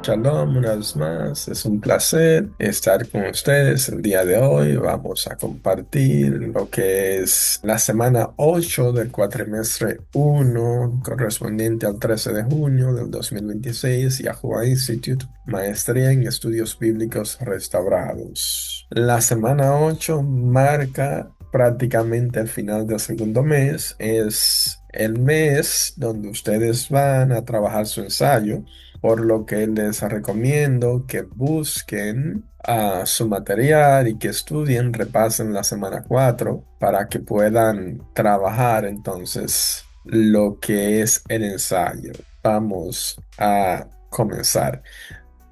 Shalom, una vez más, es un placer estar con ustedes el día de hoy. Vamos a compartir lo que es la semana 8 del cuatrimestre uno, correspondiente al 13 de junio del 2026, Yahuwah Institute, Maestría en Estudios Bíblicos Restaurados. La semana 8 marca prácticamente el final del segundo mes. Es el mes donde ustedes van a trabajar su ensayo, por lo que les recomiendo que busquen su material y que estudien, repasen la semana 4 para que puedan trabajar entonces lo que es el ensayo. Vamos a comenzar.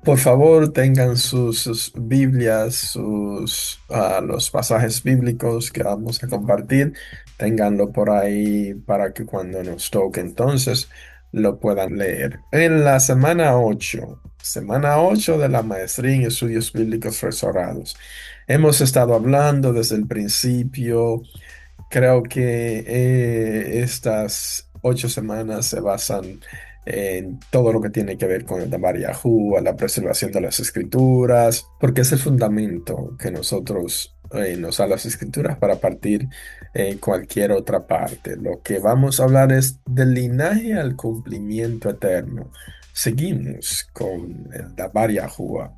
Por favor, tengan sus Biblias, los pasajes bíblicos que vamos a compartir, ténganlo por ahí para que cuando nos toque entonces lo puedan leer. En la semana 8 de la Maestría en Estudios Bíblicos Restaurados, hemos estado hablando desde el principio. Creo que estas 8 semanas se basan en todo lo que tiene que ver con el Dabar Yahuwah, la preservación de las escrituras, porque es el fundamento que nosotros nos da las escrituras para partir cualquier otra parte. Lo que vamos a hablar es del linaje al cumplimiento eterno. Seguimos con el Dabar Yahuwah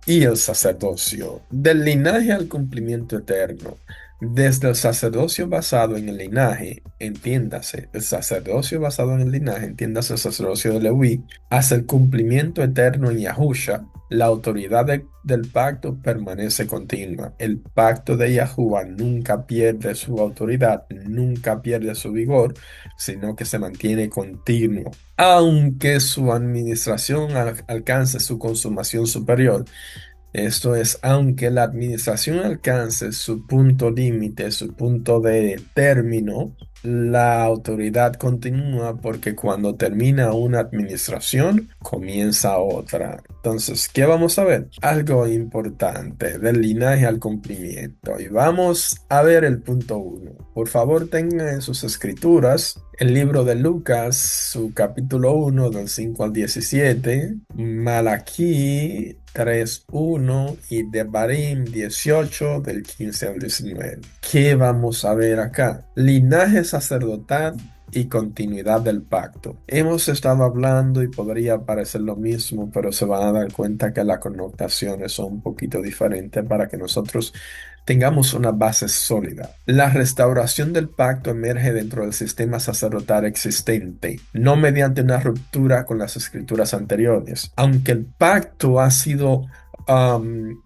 y el sacerdocio, del linaje al cumplimiento eterno. Desde el sacerdocio basado en el linaje, entiéndase, el sacerdocio basado en el linaje, entiéndase el sacerdocio de Leví, hasta el cumplimiento eterno en Yahusha, la autoridad del pacto permanece continua. El pacto de Yahuwah nunca pierde su autoridad, nunca pierde su vigor, sino que se mantiene continuo. Aunque su administración alcance su consumación superior, esto es, aunque la administración alcance su punto límite, su punto de término, la autoridad continúa porque cuando termina una administración, comienza otra. Entonces, ¿qué vamos a ver? Algo importante del linaje al cumplimiento. Y vamos a ver el punto uno. Por favor, tengan en sus escrituras el libro de Lucas, su capítulo 1 del 5 al 17, Malaquí 3:1 y Devarim 18 del 15 al 19. ¿Qué vamos a ver acá? Linaje sacerdotal y continuidad del pacto. Hemos estado hablando y podría parecer lo mismo, pero se van a dar cuenta que las connotaciones son un poquito diferentes para que nosotros tengamos una base sólida. La restauración del pacto emerge dentro del sistema sacerdotal existente, no mediante una ruptura con las escrituras anteriores. Aunque el pacto ha sido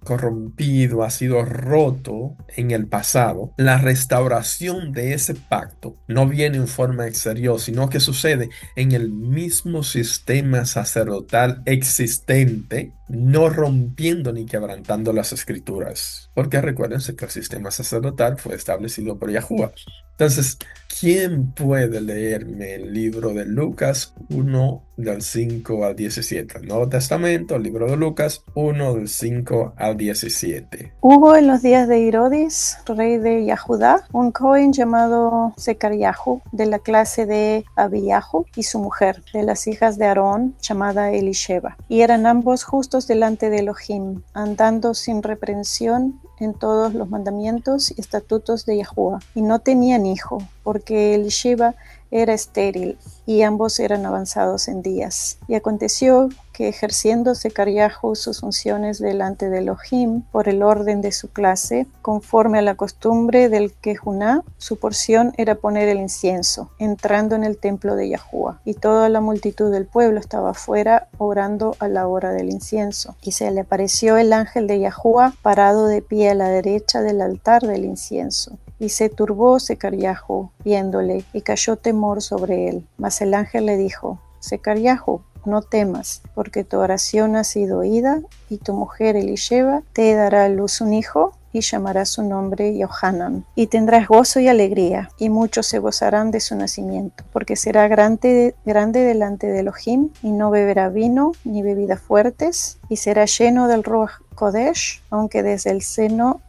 corrompido, ha sido roto en el pasado, la restauración de ese pacto no viene en forma exterior, sino que sucede en el mismo sistema sacerdotal existente, no rompiendo ni quebrantando las escrituras. Porque recuérdense que el sistema sacerdotal fue establecido por Yahuwah. Entonces, ¿quién puede leerme el libro de Lucas 1 del 5 al 17? El Nuevo Testamento, el libro de Lucas 1 del 5 al 17. Hubo en los días de Herodes, rey de Yahudá, un Cohen llamado Secariahu, de la clase de Abiyahu, y su mujer, de las hijas de Aarón, llamada Elisheba. Y eran ambos justos delante de Elohim, andando sin reprensión en todos los mandamientos y estatutos de Yahuwah. Y no tenían hijo, porque Elisheba era estéril, y ambos eran avanzados en días. Y aconteció que ejerciendo Secariahu sus funciones delante de Elohim por el orden de su clase, conforme a la costumbre del Kejuná, su porción era poner el incienso, entrando en el templo de Yahuwah. Y toda la multitud del pueblo estaba afuera orando a la hora del incienso. Y se le apareció el ángel de Yahuwah parado de pie a la derecha del altar del incienso. Y se turbó Secariahu viéndole, y cayó temor sobre él. Mas el ángel le dijo: Secariahu, no temas, porque tu oración ha sido oída, y tu mujer Elisheba te dará a luz un hijo, y llamará su nombre Yohanan. Y tendrás gozo y alegría, y muchos se gozarán de su nacimiento, porque será grande delante de Elohim, y no beberá vino ni bebidas fuertes, y será lleno del Ruach Kodesh, aún desde el seno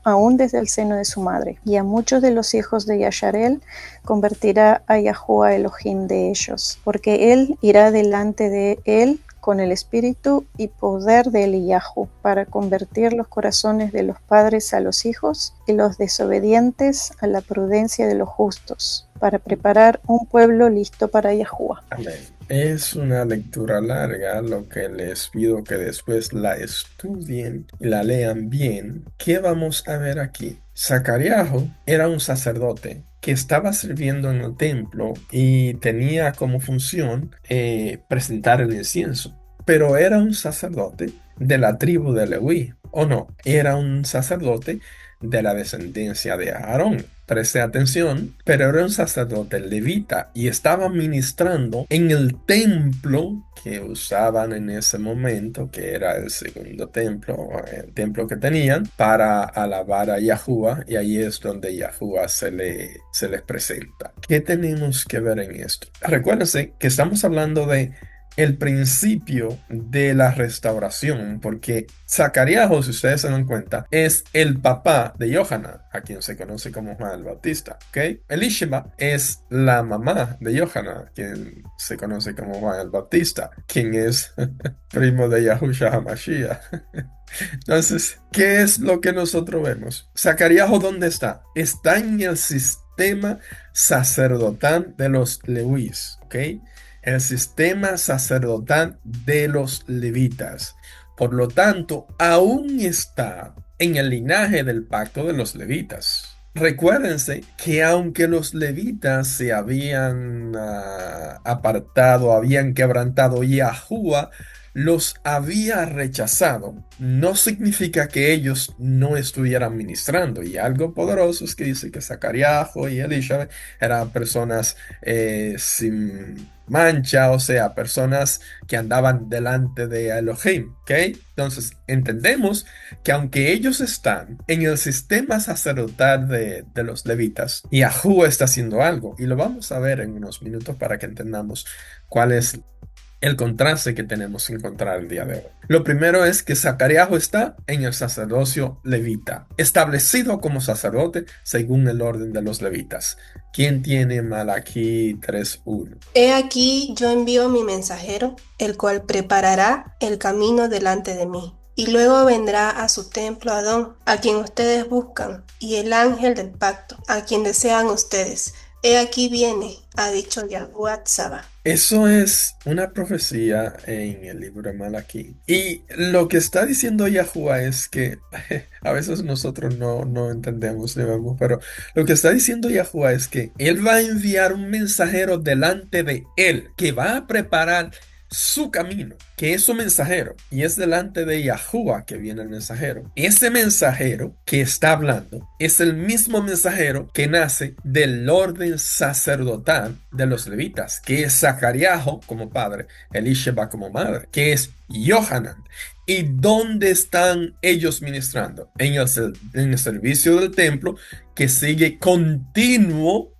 de su madre. Y a muchos de los hijos de Yasharel convertirá a Yahuwah Elohim de ellos, porque él irá delante de él con el espíritu y poder de Eliyahu para convertir los corazones de los padres a los hijos y los desobedientes a la prudencia de los justos, para preparar un pueblo listo para Yahuwah. Amén. Es una lectura larga, lo que les pido que después la estudien y la lean bien. ¿Qué vamos a ver aquí? Zacariajo era un sacerdote que estaba sirviendo en el templo y tenía como función presentar el incienso. Pero era un sacerdote de la tribu de Leví, ¿o no? Era un sacerdote de la descendencia de Aarón. Preste atención, pero era un sacerdote levita y estaba ministrando en el templo que usaban en ese momento, que era el segundo templo, el templo que tenían para alabar a Yahuwah, y ahí es donde Yahuwah se les presenta. ¿Qué tenemos que ver en esto? Recuérdense que estamos hablando de el principio de la restauración, porque Zacarías, si ustedes se dan cuenta, es el papá de Johanan, a quien se conoce como Juan el Bautista, ¿ok? Elisheba es la mamá de Johanan, quien se conoce como Juan el Bautista, quien es primo de Yahushua HaMashiach. Entonces, ¿qué es lo que nosotros vemos? Zacarías, ¿dónde está? Está en el sistema sacerdotal de los levíes, ¿ok? El sistema sacerdotal de los levitas. Por lo tanto, aún está en el linaje del pacto de los levitas. Recuérdense que aunque los levitas se habían apartado, habían quebrantado, Yahuwah los había rechazado, no significa que ellos no estuvieran ministrando. Y algo poderoso es que dice que Zacarías y Elisheba eran personas sin mancha, o sea, personas que andaban delante de Elohim, ¿ok? Entonces, entendemos que aunque ellos están en el sistema sacerdotal de los levitas, Yahuwah está haciendo algo, y lo vamos a ver en unos minutos para que entendamos cuál es el contraste que tenemos que encontrar el día de hoy. Lo primero es que Zacarías está en el sacerdocio levita, establecido como sacerdote según el orden de los levitas. ¿Quién tiene Malaquí 3:1? He aquí yo envío mi mensajero, el cual preparará el camino delante de mí. Y luego vendrá a su templo Adón, a quien ustedes buscan, y el ángel del pacto, a quien desean ustedes. He aquí viene, ha dicho Yahuwah Tzavá. Eso es una profecía en el libro de Malaquí. Y lo que está diciendo Yahuwah es que a veces nosotros no entendemos, ni vemos, pero lo que está diciendo Yahuwah es que Él va a enviar un mensajero delante de Él, que va a preparar su camino, que es su mensajero, y es delante de Yahuwah que viene el mensajero. Ese mensajero que está hablando es el mismo mensajero que nace del orden sacerdotal de los levitas, que es Zacarías como padre, Elisheba como madre, que es Johanan. ¿Y dónde están ellos ministrando? En el servicio del templo, que sigue continuo,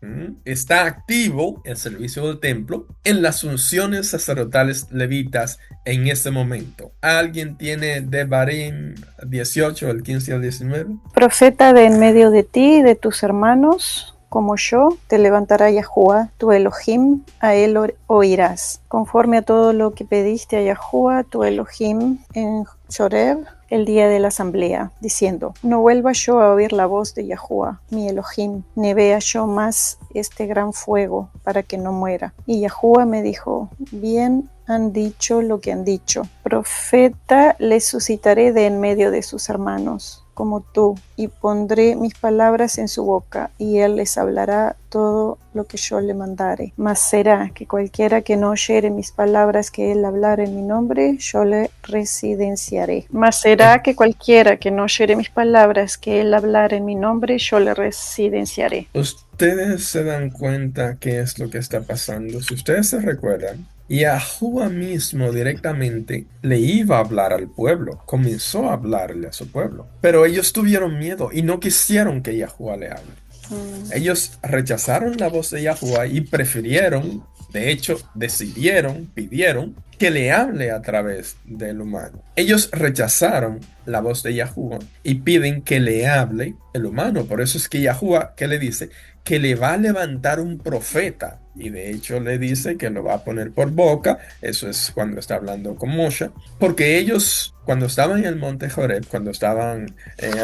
está activo el servicio del templo en las funciones sacerdotales levitas en ese momento. ¿Alguien tiene Devarim 18, el 15 al 19? Profeta de en medio de ti y de tus hermanos, como yo, te levantará Yahuwah, tu Elohim, a él oirás, conforme a todo lo que pediste a Yahuwah, tu Elohim, en Choreb, el día de la asamblea, diciendo: no vuelva yo a oír la voz de Yahuwah, mi Elohim, ni vea yo más este gran fuego, para que no muera. Y Yahuwah me dijo: bien han dicho lo que han dicho. Profeta les suscitaré de en medio de sus hermanos, como tú, y pondré mis palabras en su boca, y él les hablará todo lo que yo le mandare. Mas será que cualquiera que no oyere mis palabras que él hablar en mi nombre, yo le residenciaré. Mas será que cualquiera que no oyere mis palabras que él hablar en mi nombre, yo le residenciaré. Ustedes se dan cuenta qué es lo que está pasando. Si ustedes se recuerdan, Yahuwah mismo directamente le iba a hablar al pueblo, comenzó a hablarle a su pueblo, pero ellos tuvieron miedo y no quisieron que Yahuwah le hable. Ellos rechazaron la voz de Yahuwah y prefirieron, de hecho, decidieron, pidieron que le hable a través del humano. Ellos rechazaron la voz de Yahuwah y piden que le hable el humano. Por eso es que Yahuwah, ¿qué le dice? Que le va a levantar un profeta. Y de hecho le dice que lo va a poner por boca. Eso es cuando está hablando con Moshe. Porque ellos, cuando estaban en el monte Joreb, cuando estaban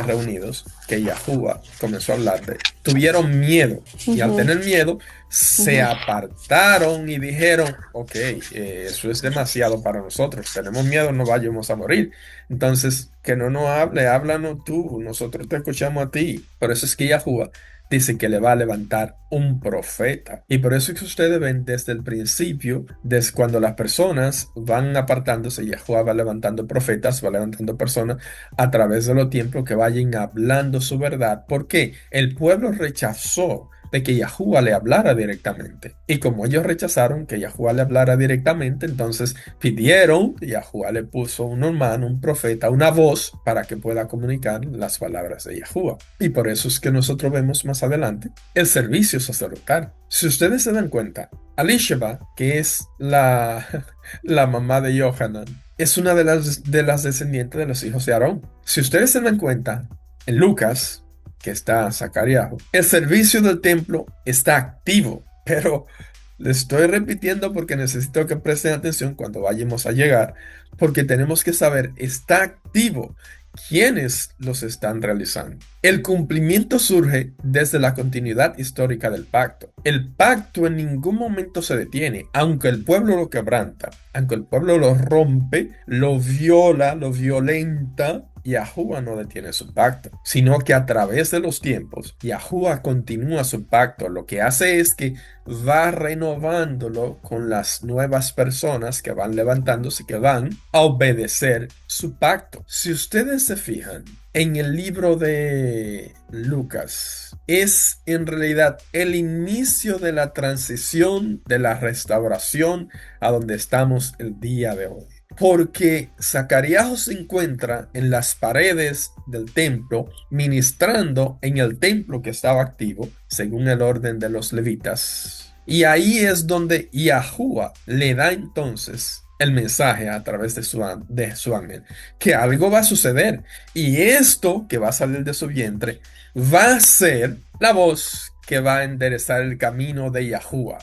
reunidos, que Yahuwah comenzó a hablarle, tuvieron miedo. Y al Ujú, tener miedo, se ujú. apartaron y dijeron, ok, eso es demasiado para nosotros. Tenemos miedo, no vayamos a morir. Entonces, que no nos hable, háblanos tú. Nosotros te escuchamos a ti. Por eso es que Yahuwah dice que le va a levantar un profeta. Y por eso es que ustedes ven desde el principio, desde cuando las personas van apartándose, Yahuwah va levantando profetas, va levantando personas a través de los tiempos que vayan hablando su verdad. ¿Por qué? El pueblo rechazó de que Yahuwah le hablara directamente. Y como ellos rechazaron que Yahuwah le hablara directamente, entonces pidieron, Yahuwah le puso un hermano, un profeta, una voz para que pueda comunicar las palabras de Yahuwah. Y por eso es que nosotros vemos más adelante el servicio sacerdotal. Si ustedes se dan cuenta, Elisheba, que es la mamá de Johanan, es una de las descendientes de los hijos de Aarón. Si ustedes se dan cuenta, en Lucas, que está Zacariajo, el servicio del templo está activo, pero le estoy repitiendo porque necesito que presten atención cuando vayamos a llegar, porque tenemos que saber, está activo. ¿Quiénes los están realizando? El cumplimiento surge desde la continuidad histórica del pacto. El pacto en ningún momento se detiene, aunque el pueblo lo quebranta, aunque el pueblo lo rompe, lo viola, lo violenta. Yahuwah no detiene su pacto, sino que a través de los tiempos, Yahuwah continúa su pacto. Lo que hace es que va renovándolo con las nuevas personas que van levantándose, que van a obedecer su pacto. Si ustedes se fijan, en el libro de Lucas es en realidad el inicio de la transición de la restauración a donde estamos el día de hoy. Porque Zacarías se encuentra en las paredes del templo, ministrando en el templo que estaba activo, según el orden de los levitas. Y ahí es donde Yahuwah le da entonces el mensaje a través de su ángel, que algo va a suceder. Y esto que va a salir de su vientre va a ser la voz que va a enderezar el camino de Yahuwah.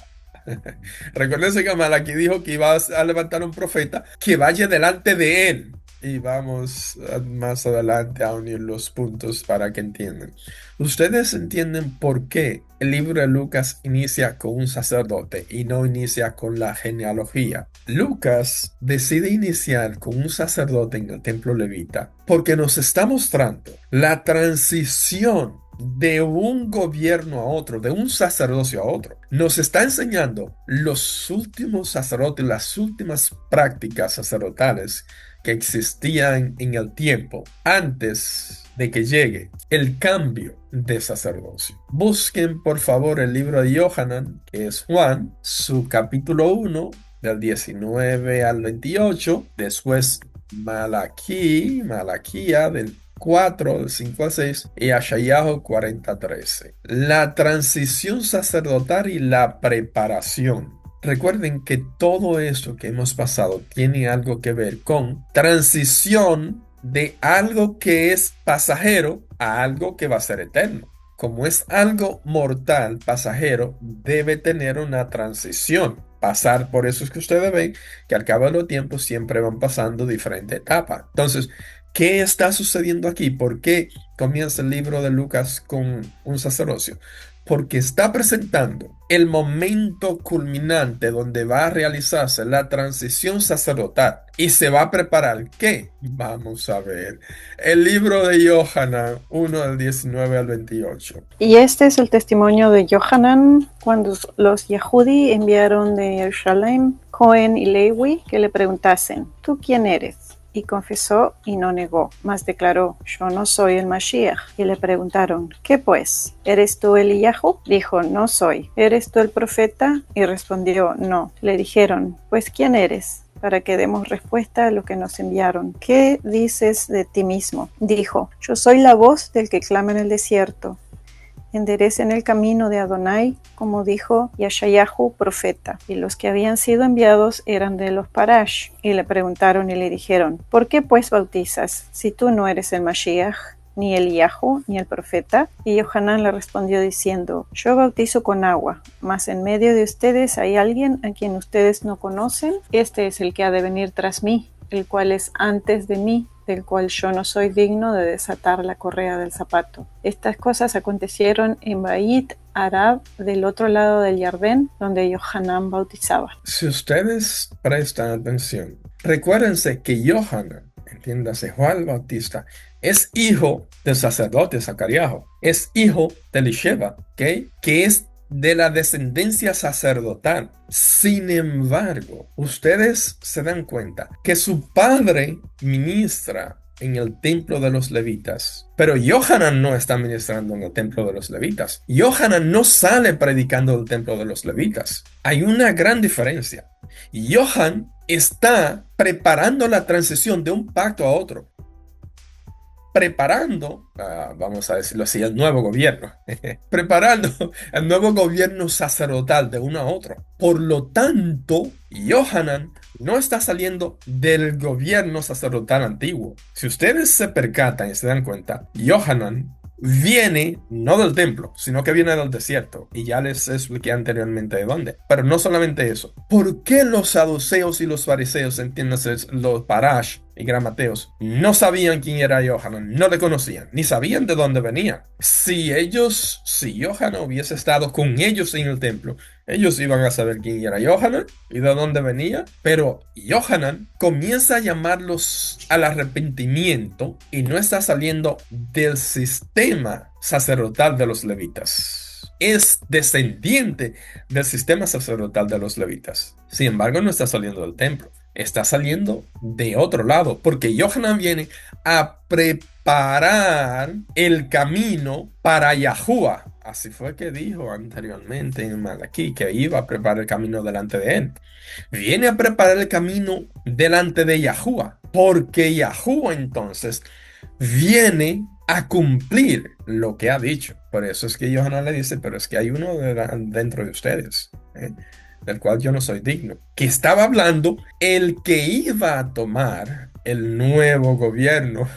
Recuérdense que Malaquí dijo que iba a levantar un profeta que vaya delante de él. Y vamos más adelante a unir los puntos para que entiendan. Ustedes entienden por qué el libro de Lucas inicia con un sacerdote y no inicia con la genealogía. Lucas decide iniciar con un sacerdote en el templo levita porque nos está mostrando la transición de un gobierno a otro, de un sacerdocio a otro. Nos está enseñando los últimos sacerdotes, las últimas prácticas sacerdotales que existían en el tiempo antes de que llegue el cambio de sacerdocio. Busquen por favor el libro de Johanan, que es Juan, su capítulo 1, del 19 al 28, después Malaquía del 4, del 5 al 6, y Yeshayahu 40:13. La transición sacerdotal y la preparación. Recuerden que todo esto que hemos pasado tiene algo que ver con transición de algo que es pasajero a algo que va a ser eterno. Como es algo mortal, pasajero, debe tener una transición. Pasar, por eso es que ustedes ven que al cabo de los tiempos siempre van pasando diferentes etapas. Entonces, ¿qué está sucediendo aquí? ¿Por qué comienza el libro de Lucas con un sacerdocio? Porque está presentando el momento culminante donde va a realizarse la transición sacerdotal y se va a preparar. ¿Qué? Vamos a ver. El libro de Johanan 1 del 19 al 28. Y este es el testimonio de Johanan cuando los Yehudí enviaron de Jerusalén Cohen y Lewi que le preguntasen, ¿tú quién eres? Y confesó y no negó, mas declaró, yo no soy el Mashiach. Y le preguntaron, ¿qué pues? ¿Eres tú Eliyahu? Dijo, no soy. ¿Eres tú el profeta? Y respondió, no. Le dijeron, pues ¿quién eres? Para que demos respuesta a lo que nos enviaron. ¿Qué dices de ti mismo? Dijo, yo soy la voz del que clama en el desierto. enderecen el camino de Adonai, como dijo Yeshayahu, profeta. Y los que habían sido enviados eran de los Parash. Y le preguntaron y le dijeron, ¿por qué pues bautizas, si tú no eres el Mashiach, ni el Yahu, ni el profeta? Y Yohanan le respondió diciendo, yo bautizo con agua, mas en medio de ustedes hay alguien a quien ustedes no conocen. Este es el que ha de venir tras mí, el cual es antes de mí, del cual yo no soy digno de desatar la correa del zapato. Estas cosas acontecieron en Bait Arab, del otro lado del Jardín, donde Yohanan bautizaba. Si ustedes prestan atención, recuérdense que Yohanan, entiéndase Juan el Bautista, es hijo del sacerdote Zacariajo, es hijo de Elisheba, ¿okay? Que es de la descendencia sacerdotal. Sin embargo, ustedes se dan cuenta que su padre ministra en el templo de los levitas, pero Yohanan no está ministrando en el templo de los levitas. Yohanan no sale predicando del templo de los levitas. Hay una gran diferencia. Yohanan está preparando la transición de un pacto a otro, preparando, vamos a decirlo así, el nuevo gobierno, preparando el nuevo gobierno sacerdotal de uno a otro. Por lo tanto, Yohanan no está saliendo del gobierno sacerdotal antiguo. Si ustedes se percatan y se dan cuenta, Yohanan viene no del templo, sino que viene del desierto. Y ya les expliqué anteriormente de dónde. Pero no solamente eso. ¿Por qué los saduceos y los fariseos, entiéndase, los parash y gramateos, no sabían quién era Yohanan? No le conocían, ni sabían de dónde venía. Si Yohanan hubiese estado con ellos en el templo, ellos iban a saber quién era Yohanan y de dónde venía. Pero Yohanan comienza a llamarlos al arrepentimiento y no está saliendo del sistema sacerdotal de los levitas. Es descendiente del sistema sacerdotal de los levitas. Sin embargo, no está saliendo del templo. Está saliendo de otro lado, porque Yohanan viene a preparar el camino para Yahuwah. Así fue que dijo anteriormente en Malaquí, que iba a preparar el camino delante de él. Viene a preparar el camino delante de Yahuwah, porque Yahuwah entonces viene a cumplir lo que ha dicho. Por eso es que Yohanan le dice, pero es que hay uno dentro de ustedes, del cual yo no soy digno, que estaba hablando el que iba a tomar el nuevo gobierno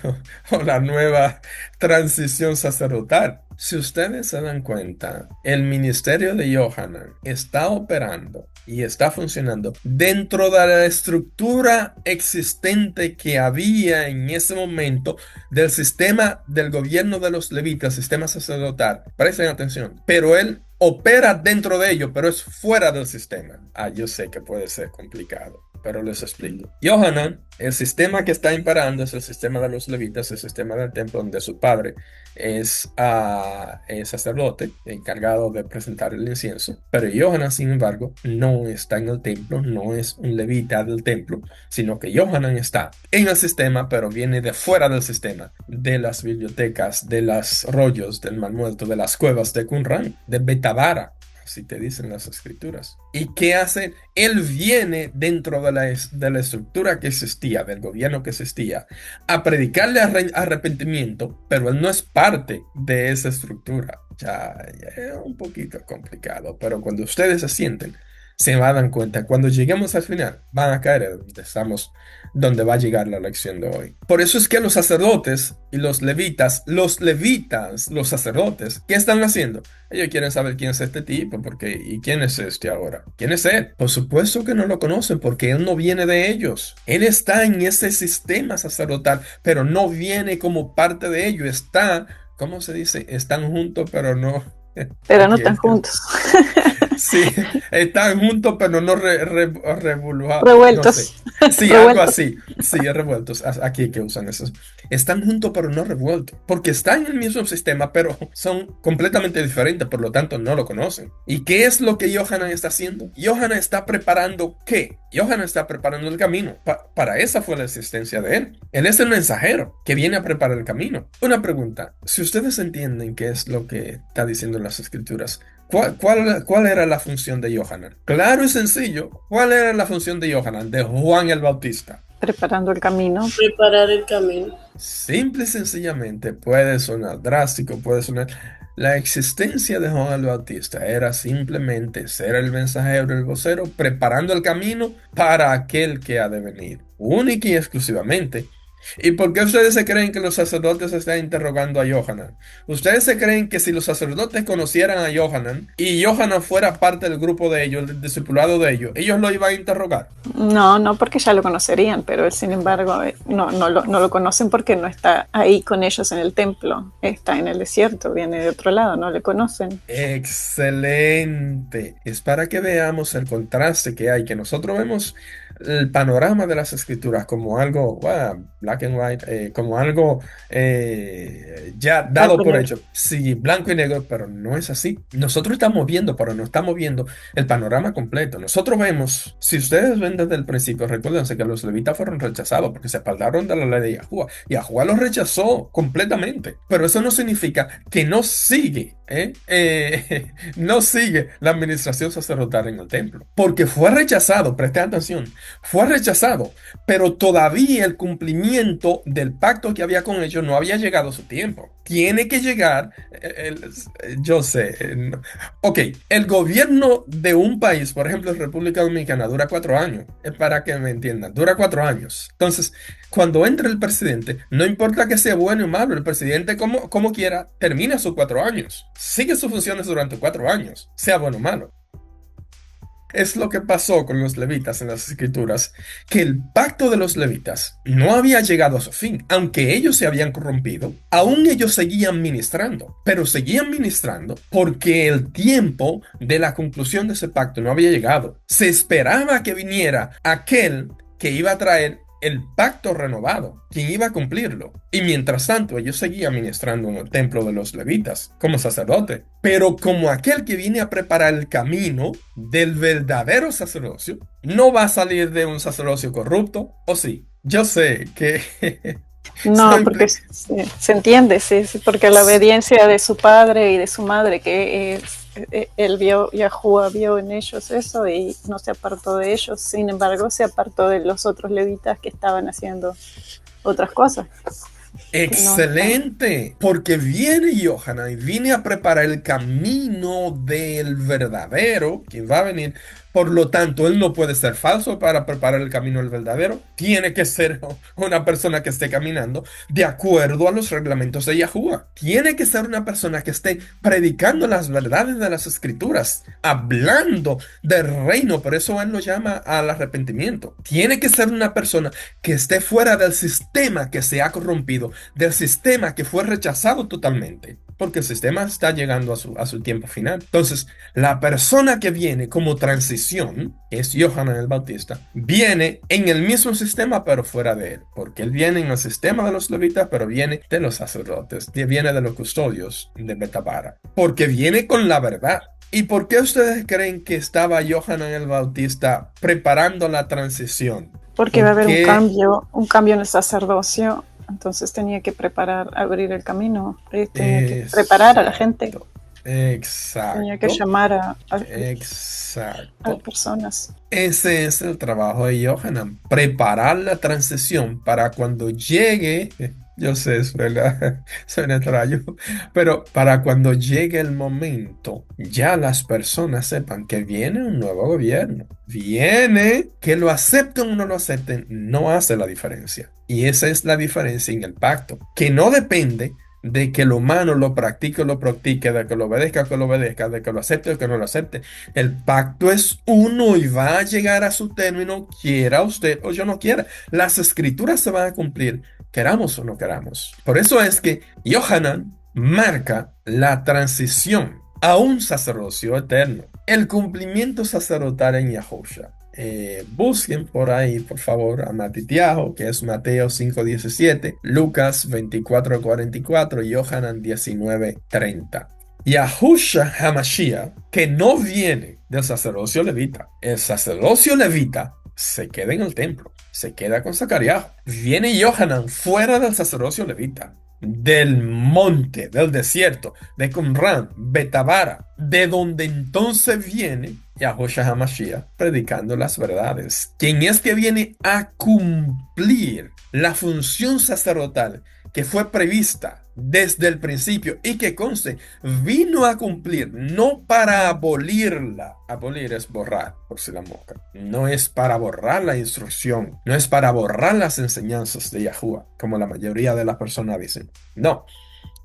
o la nueva transición sacerdotal. Si ustedes se dan cuenta, el ministerio de Yohanan está operando y está funcionando dentro de la estructura existente que había en ese momento del sistema del gobierno de los levitas, sistema sacerdotal. Presten atención. Pero él opera dentro de ello, pero es fuera del sistema. Yo sé que puede ser complicado, pero les explico. Yohanan, el sistema que está imperando es el sistema de los levitas, el sistema del templo donde su padre es sacerdote, encargado de presentar el incienso. Pero Yohanan, sin embargo, no está en el templo, no es un levita del templo, sino que Yohanan está en el sistema, pero viene de fuera del sistema, de las bibliotecas, de los rollos del Mar Muerto, de las cuevas de Qumran, de Betabara. Así te dicen las escrituras. ¿Y qué hace? Él viene dentro de la estructura que existía, del gobierno que existía, a predicarle arrepentimiento, pero él no es parte de esa estructura. Ya es un poquito complicado, pero cuando ustedes se sienten, se van a dar cuenta. Cuando lleguemos al final, van a caer donde estamos, donde va a llegar la lección de hoy. Por eso es que los sacerdotes y los levitas, los sacerdotes, ¿qué están haciendo? Ellos quieren saber quién es este tipo, porque ¿y quién es este ahora? ¿Quién es él? Por supuesto que no lo conocen, porque él no viene de ellos. Él está en ese sistema sacerdotal, pero no viene como parte de ello. Está, ¿cómo se dice? Están juntos, pero no. Pero no están juntos. Sí, están juntos, pero no revueltos. No sé. Sí, revueltos. Algo así. Sí, revueltos. Aquí que usan esos. Están juntos, pero no revueltos. Porque están en el mismo sistema, pero son completamente diferentes. Por lo tanto, no lo conocen. ¿Y qué es lo que Yohanan está haciendo? Yohanan está preparando ¿qué? Yohanan está preparando el camino. Para esa fue la existencia de él. Él es el mensajero que viene a preparar el camino. Una pregunta. Si ustedes entienden qué es lo que está diciendo las escrituras, ¿Cuál era la función de Yohanan? Claro y sencillo. ¿Cuál era la función de Yohanan, de Juan el Bautista? Preparando el camino. Preparar el camino. Simple y sencillamente, puede sonar drástico, puede sonar, La existencia de Juan el Bautista era simplemente ser el mensajero, el vocero, preparando el camino para aquel que ha de venir, única y exclusivamente. ¿Y por qué ustedes se creen que los sacerdotes están interrogando a Johanan? ¿Ustedes se creen que si los sacerdotes conocieran a Johanan y Johanan fuera parte del grupo de ellos, del discipulado de ellos lo iban a interrogar? No, no porque ya lo conocerían, pero él, sin embargo, no lo conocen porque no está ahí con ellos en el templo, está en el desierto, viene de otro lado, no le conocen. Excelente. Es para que veamos el contraste que hay, que nosotros vemos el panorama de las escrituras como algo, black and white, como algo ya dado Blanco y por negro. hecho. Sí, blanco y negro, pero no es así. Nosotros estamos viendo, pero no estamos viendo el panorama completo. Nosotros vemos, si ustedes ven desde el principio, recuérdense que los levitas fueron rechazados porque se espaldaron de la ley de Yahuwah. Yahuwah los rechazó completamente, pero eso no significa que no sigue. No sigue la administración sacerdotal en el templo, porque fue rechazado, presten atención, fue rechazado, pero todavía el cumplimiento del pacto que había con ellos no había llegado a su tiempo. Tiene que llegar, yo sé, no. Ok, el gobierno de un país, por ejemplo, República Dominicana, dura 4 años, es para que me entiendan, dura 4 años. Entonces, cuando entre el presidente, no importa que sea bueno o malo, el presidente como quiera, termina sus 4 años, sigue sus funciones durante 4 años, sea bueno o malo. Es lo que pasó con los levitas en las escrituras, que el pacto de los levitas no había llegado a su fin. Aunque ellos se habían corrompido, aún ellos seguían ministrando, pero seguían ministrando porque el tiempo de la conclusión de ese pacto no había llegado. Se esperaba que viniera aquel que iba a traer el pacto renovado, quien iba a cumplirlo. Y mientras tanto, ellos seguían ministrando en el templo de los levitas como sacerdote. Pero como aquel que viene a preparar el camino del verdadero sacerdocio, no va a salir de un sacerdocio corrupto, ¿o sí? Yo sé que No, porque se entiende, sí, sí, porque la obediencia de su padre y de su madre, que él vio, Yahuwah vio en ellos eso y no se apartó de ellos, sin embargo se apartó de los otros levitas que estaban haciendo otras cosas. Excelente, porque viene Johanan y viene a preparar el camino del verdadero, quien va a venir. Por lo tanto, él no puede ser falso para preparar el camino del verdadero. Tiene que ser una persona que esté caminando de acuerdo a los reglamentos de Yahuwah. Tiene que ser una persona que esté predicando las verdades de las escrituras, hablando del reino. Por eso él lo llama al arrepentimiento. Tiene que ser una persona que esté fuera del sistema que se ha corrompido, del sistema que fue rechazado totalmente, porque el sistema está llegando a su tiempo final. Entonces, la persona que viene como transición, que es Johanan el Bautista, viene en el mismo sistema, pero fuera de él, porque él viene en el sistema de los levitas, pero viene de los sacerdotes, viene de los custodios de Betabara, porque viene con la verdad. ¿Y por qué ustedes creen que estaba Johanan el Bautista preparando la transición? Porque va a haber un cambio en el sacerdocio, entonces tenía que abrir el camino, tenía que preparar a la gente. Exacto. Tenía que llamar a Exacto. personas. Ese es el trabajo de Johanan, preparar la transición para cuando llegue, yo sé, suena extraño, pero para cuando llegue el momento, ya las personas sepan que viene un nuevo gobierno. Viene, que lo acepten o no lo acepten, no hace la diferencia. Y esa es la diferencia en el pacto, que no depende de que el humano lo practique o lo practique, de que lo obedezca o que lo obedezca, de que lo acepte o que no lo acepte. El pacto es uno y va a llegar a su término, quiera usted o yo no quiera. Las escrituras se van a cumplir, queramos o no queramos. Por eso es que Johanan marca la transición a un sacerdocio eterno, el cumplimiento sacerdotal en Yahusha. Busquen por ahí, por favor, a Matitiaho, que es Mateo 5:17, Lucas 24:44, Johanan 19:30. Yahusha Hamashiach, que no viene del sacerdocio levita. El sacerdocio levita se queda en el templo, se queda con Zacarías. Viene Johanan fuera del sacerdocio levita, del monte, del desierto, de Qumran, Betabara, de donde entonces viene Yahushua HaMashiach predicando las verdades. Quien es que viene a cumplir la función sacerdotal que fue prevista desde el principio. Y que conste, vino a cumplir, no para abolirla. Abolir es borrar, por si la mosca. No es para borrar la instrucción, no es para borrar las enseñanzas de Yahuwah, como la mayoría de las personas dicen. No,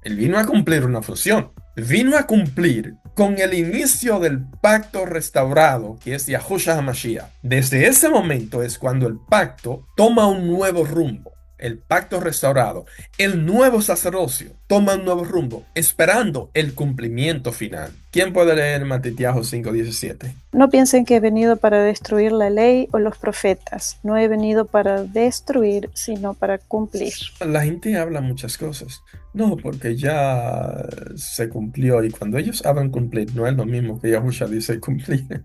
él vino a cumplir una función. Vino a cumplir con el inicio del pacto restaurado, que es Yahushua HaMashiach. Desde ese momento es cuando el pacto toma un nuevo rumbo. El pacto restaurado, el nuevo sacerdocio toma un nuevo rumbo, esperando el cumplimiento final. ¿Quién puede leer Matitiahu 5:17? No piensen que he venido para destruir la ley o los profetas. No he venido para destruir, sino para cumplir. La gente habla muchas cosas. No, porque ya se cumplió. Y cuando ellos hablan cumplir, no es lo mismo que Yahusha dice cumplir.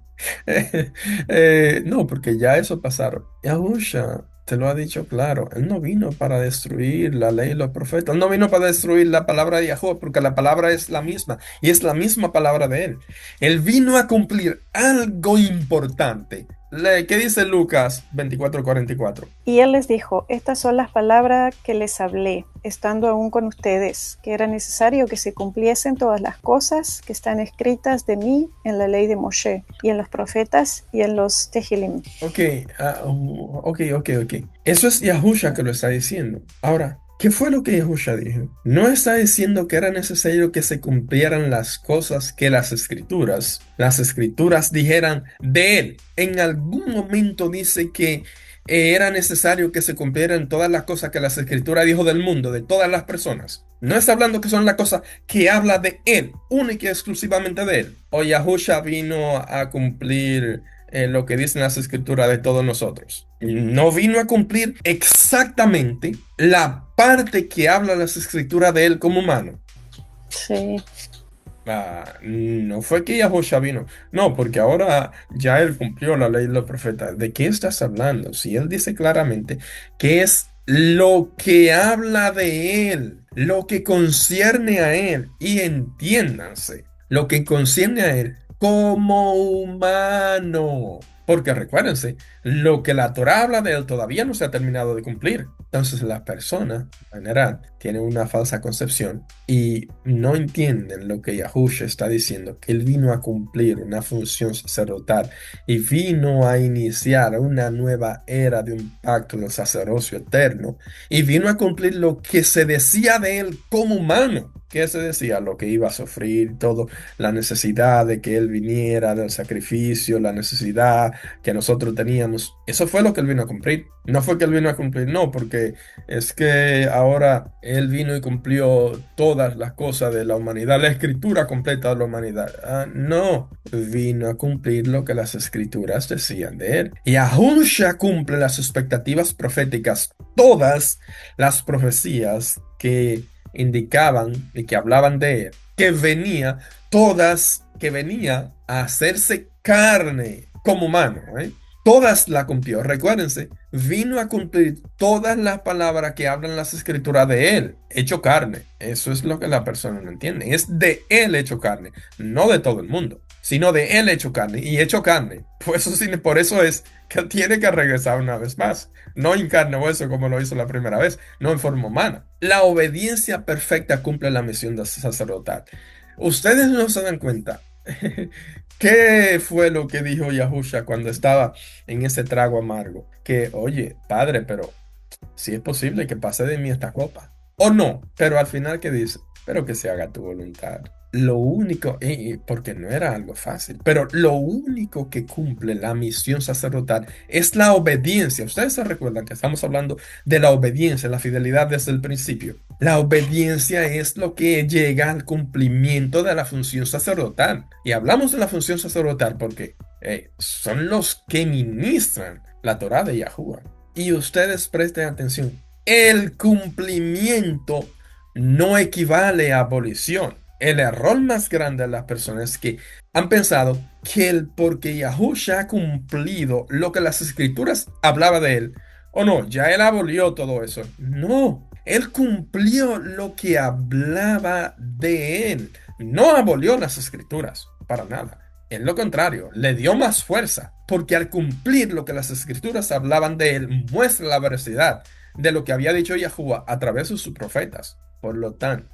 No, porque ya eso pasaron. Yahusha te lo ha dicho claro. Él no vino para destruir la ley y los profetas. Él no vino para destruir la palabra de Yahuwah, porque la palabra es la misma. Y es la misma palabra de él. Él vino a cumplir algo importante. ¿Qué dice Lucas 24:44? Y él les dijo, estas son las palabras que les hablé, estando aún con ustedes, que era necesario que se cumpliesen todas las cosas que están escritas de mí en la ley de Moshe, y en los profetas, y en los Tehilim. Ok, ok. Eso es Yahusha que lo está diciendo. Ahora, ¿qué fue lo que Yahusha dijo? No está diciendo que era necesario que se cumplieran las cosas que las escrituras dijeran de él. En algún momento dice que era necesario que se cumplieran todas las cosas que las escrituras dijo del mundo, de todas las personas. No está hablando que son las cosas que habla de él, única y exclusivamente de él. O Yahusha vino a cumplir lo que dicen las escrituras de todos nosotros. No vino a cumplir exactamente la parte que habla las escrituras de él como humano. Sí. No fue que Yahusha vino. No, porque ahora ya él cumplió la ley de los profetas. ¿De qué estás hablando? Si él dice claramente que es lo que habla de él, lo que concierne a él. Y entiéndanse, lo que concierne a él como humano. Porque recuérdense, lo que la Torah habla de él todavía no se ha terminado de cumplir. Entonces la persona, en general, tiene una falsa concepción y no entienden lo que Yahusha está diciendo, que él vino a cumplir una función sacerdotal y vino a iniciar una nueva era de un pacto del sacerdocio eterno y vino a cumplir lo que se decía de él como humano. ¿Qué se decía? Lo que iba a sufrir, todo, la necesidad de que él viniera, del sacrificio, la necesidad que nosotros teníamos. Eso fue lo que él vino a cumplir. No fue que él vino a cumplir, no, porque es que ahora él vino y cumplió todas las cosas de la humanidad, la escritura completa de la humanidad. No, vino a cumplir lo que las escrituras decían de él. Y Yahusha cumple las expectativas proféticas, todas las profecías que indicaban y que hablaban de él, que venía a hacerse carne como humano, ¿eh? Todas la cumplió. Recuérdense, vino a cumplir todas las palabras que hablan las escrituras de él, hecho carne. Eso es lo que la persona no entiende. Es de él hecho carne, no de todo el mundo, sino de él hecho carne y hecho carne. Por eso es que tiene que regresar una vez más. No en carne o hueso como lo hizo la primera vez, no en forma humana. La obediencia perfecta cumple la misión de sacerdotal. Ustedes no se dan cuenta. ¿Qué fue lo que dijo Yahusha cuando estaba en ese trago amargo? Que, oye, padre, pero si es posible que pase de mí esta copa. O no, pero al final, ¿qué dice? Pero que se haga tu voluntad. Lo único, porque no era algo fácil, pero lo único que cumple la misión sacerdotal es la obediencia. Ustedes se recuerdan que estamos hablando de la obediencia, la fidelidad desde el principio. La obediencia es lo que llega al cumplimiento de la función sacerdotal. Y hablamos de la función sacerdotal porque son los que ministran la Torah de Yahuwah. Y ustedes presten atención, el cumplimiento no equivale a abolición. El error más grande de las personas es que han pensado que porque Yahusha ha cumplido lo que las escrituras hablaban de él, o no, ya él abolió todo eso. No, él cumplió lo que hablaba de él. No abolió las escrituras, para nada. En lo contrario, le dio más fuerza, porque al cumplir lo que las escrituras hablaban de él, muestra la veracidad de lo que había dicho Yahuwah a través de sus profetas. Por lo tanto,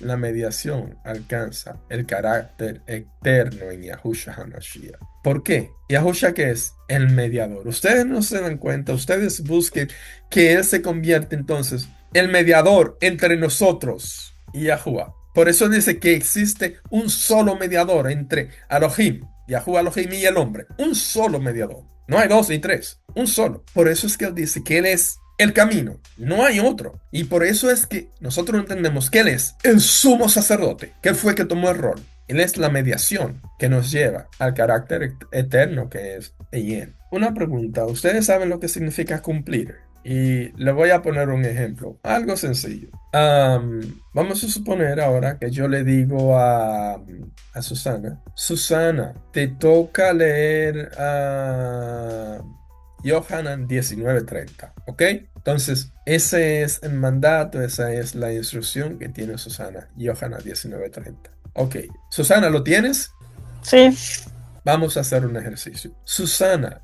la mediación alcanza el carácter eterno en Yahushua HaMashiach. ¿Por qué? Yahushua, ¿qué es? El mediador. Ustedes no se dan cuenta, ustedes busquen que Él se convierte entonces el mediador entre nosotros y Yahuwah. Por eso dice que existe un solo mediador entre Elohim, Yahuwah Elohim y el hombre. Un solo mediador. No hay dos ni tres, un solo. Por eso es que Él dice que Él es el camino, no hay otro. Y por eso es que nosotros entendemos que Él es el sumo sacerdote, que Él fue que tomó el rol. Él es la mediación que nos lleva al carácter eterno que es Él. Una pregunta, ¿ustedes saben lo que significa cumplir? Y le voy a poner un ejemplo, algo sencillo. Vamos a suponer ahora que yo le digo a Susana, Susana, te toca leer Yohanan 19:30, ¿ok? Entonces, ese es el mandato, esa es la instrucción que tiene Susana, Yohanan 19:30. Ok, Susana, ¿lo tienes? Sí. Vamos a hacer un ejercicio. Susana,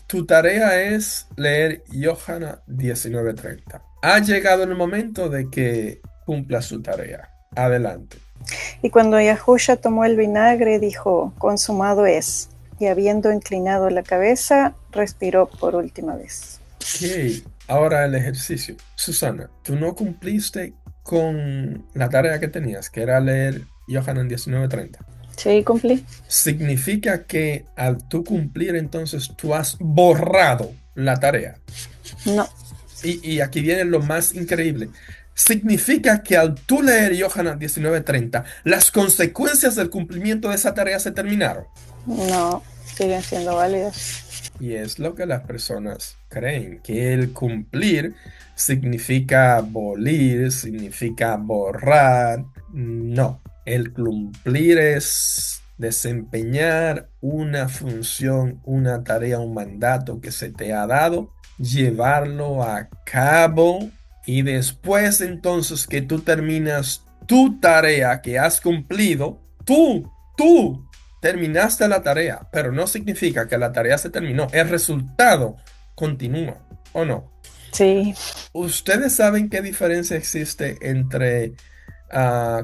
tu tarea es leer Yohanan 19:30. Ha llegado el momento de que cumpla su tarea. Adelante. Y cuando Yahushua tomó el vinagre, dijo, consumado es. Y habiendo inclinado la cabeza, respiró por última vez. Ok, ahora el ejercicio. Susana, tú no cumpliste con la tarea que tenías, que era leer Yohanan 19:30. Sí, cumplí. Significa que al tú cumplir, entonces tú has borrado la tarea. No. Y aquí viene lo más increíble. Significa que al tú leer Yohanan 19:30, las consecuencias del cumplimiento de esa tarea se terminaron. No, siguen siendo válidas. Y es lo que las personas creen, que el cumplir significa abolir, significa borrar. No, el cumplir es desempeñar una función, una tarea, un mandato que se te ha dado, llevarlo a cabo y después entonces que tú terminas tu tarea que has cumplido, tú terminaste la tarea, pero no significa que la tarea se terminó. El resultado continúa, ¿o no? Sí. ¿Ustedes saben qué diferencia existe entre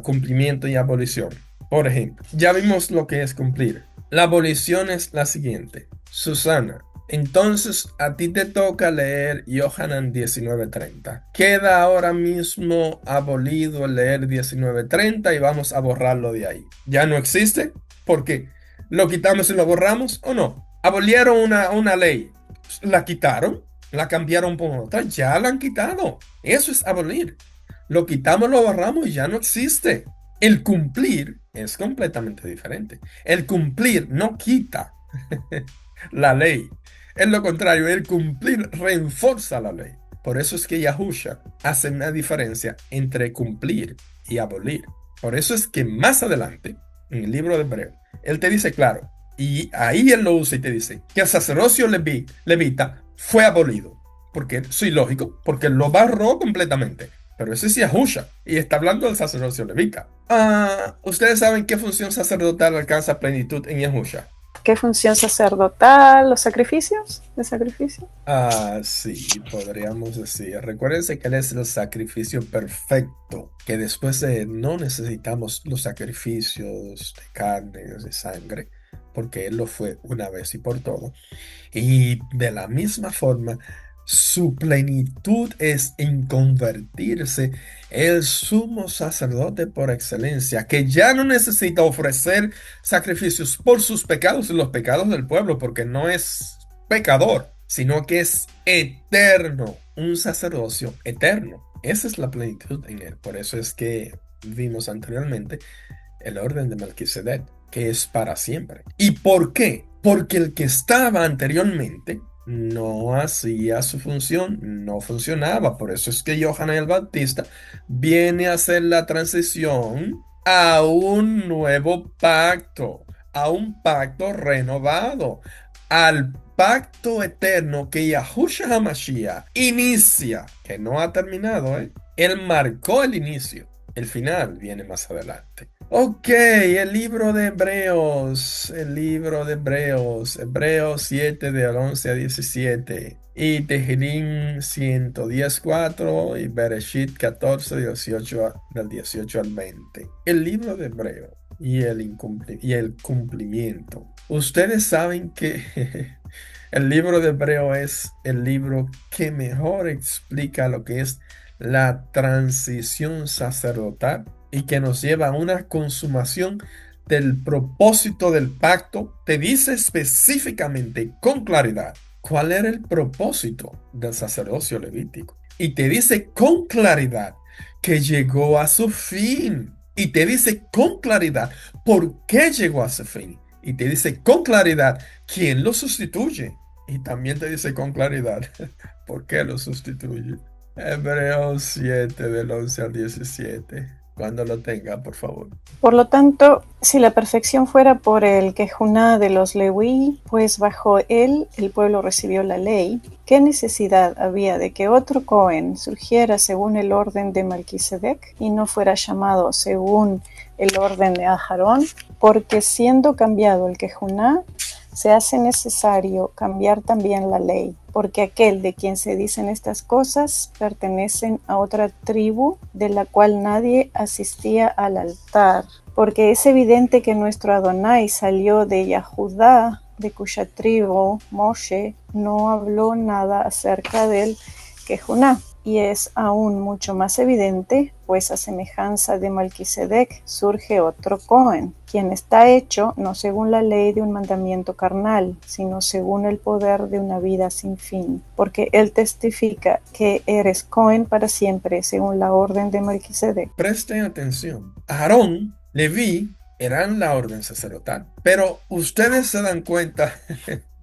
cumplimiento y abolición? Por ejemplo, ya vimos lo que es cumplir. La abolición es la siguiente. Susana, entonces a ti te toca leer Yohanan 19:30. Queda ahora mismo abolido el leer 19:30 y vamos a borrarlo de ahí. ¿Ya no existe? ¿Por qué? ¿Lo quitamos y lo borramos o no? Abolieron una ley. ¿La quitaron? ¿La cambiaron por otra? Ya la han quitado. Eso es abolir. Lo quitamos, lo borramos y ya no existe. El cumplir es completamente diferente. El cumplir no quita la ley. Es lo contrario, el cumplir refuerza la ley. Por eso es que Yahusha hace una diferencia entre cumplir y abolir. Por eso es que más adelante, en el libro de Hebreo, él te dice claro, y ahí él lo usa y te dice que el sacerdocio levita fue abolido. Porque es ilógico, porque lo barró completamente. Pero ese es Yahusha, y está hablando del sacerdocio levita. ¿Ustedes saben qué función sacerdotal alcanza plenitud en Yahusha? ¿Qué función sacerdotal? ¿Los sacrificios? ¿De sacrificio? Sí, podríamos decir. Recuérdense que Él es el sacrificio perfecto, que después de no necesitamos los sacrificios de carne, de sangre, porque Él lo fue una vez y por todo. Y de la misma forma, su plenitud es en convertirse el sumo sacerdote por excelencia, que ya no necesita ofrecer sacrificios por sus pecados y los pecados del pueblo, porque no es pecador, sino que es eterno, un sacerdocio eterno. Esa es la plenitud en él. Por eso es que vimos anteriormente el orden de Melquisedec, que es para siempre. ¿Y por qué? Porque el que estaba anteriormente no hacía su función, no funcionaba. Por eso es que Yohanan el Bautista viene a hacer la transición a un nuevo pacto, a un pacto renovado, al pacto eterno que Yahushua HaMashiach inicia, que no ha terminado, ¿eh? Él marcó el inicio. El final viene más adelante. Ok, el libro de Hebreos, Hebreos 7 del 11 a 17, y Tehilim 114 y Bereshit 14, 18 del 18 al 20. El libro de Hebreos y y el cumplimiento. Ustedes saben que el libro de Hebreo es el libro que mejor explica lo que es la transición sacerdotal y que nos lleva a una consumación del propósito del pacto. Te dice específicamente con claridad cuál era el propósito del sacerdocio levítico. Y te dice con claridad que llegó a su fin. Y te dice con claridad por qué llegó a su fin. Y te dice con claridad quién lo sustituye. Y también te dice con claridad por qué lo sustituye. Hebreos 7 del 11 al 17. Cuando lo tenga, por favor. Por lo tanto, si la perfección fuera por el Kejuná de los Leví, pues bajo él el pueblo recibió la ley, ¿qué necesidad había de que otro Cohen surgiera según el orden de Melquisedec y no fuera llamado según el orden de Aharón? Porque siendo cambiado el Kejuná, se hace necesario cambiar también la ley, porque aquel de quien se dicen estas cosas pertenecen a otra tribu de la cual nadie asistía al altar. Porque es evidente que nuestro Adonai salió de Yahudá, de cuya tribu Moshe no habló nada acerca del Kejuná. Y es aún mucho más evidente, pues a semejanza de Melquisedec surge otro Cohen, quien está hecho no según la ley de un mandamiento carnal, sino según el poder de una vida sin fin, porque él testifica que eres Cohen para siempre, según la orden de Melquisedec. Presten atención. Aarón, Leví, eran la orden sacerdotal. Pero ustedes se dan cuenta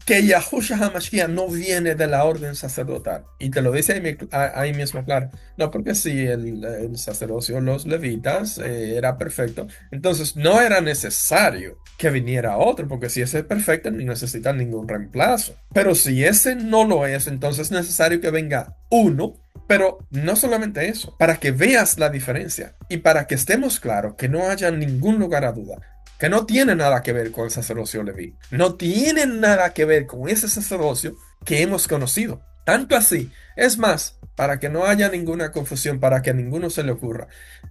que Yahushua HaMashiach no viene de la orden sacerdotal. Y te lo dice ahí mismo, claro. No, porque si el sacerdocio, los levitas, era perfecto, entonces no era necesario que viniera otro, porque si ese es perfecto, no necesita ningún reemplazo. Pero si ese no lo es, entonces es necesario que venga uno. Pero no solamente eso, para que veas la diferencia y para que estemos claros, que no haya ningún lugar a duda, que no tiene nada que ver con el sacerdocio leví, no tiene nada que ver con ese sacerdocio que hemos conocido. Tanto así, es más, para que no haya ninguna confusión, para que a ninguno se le ocurra,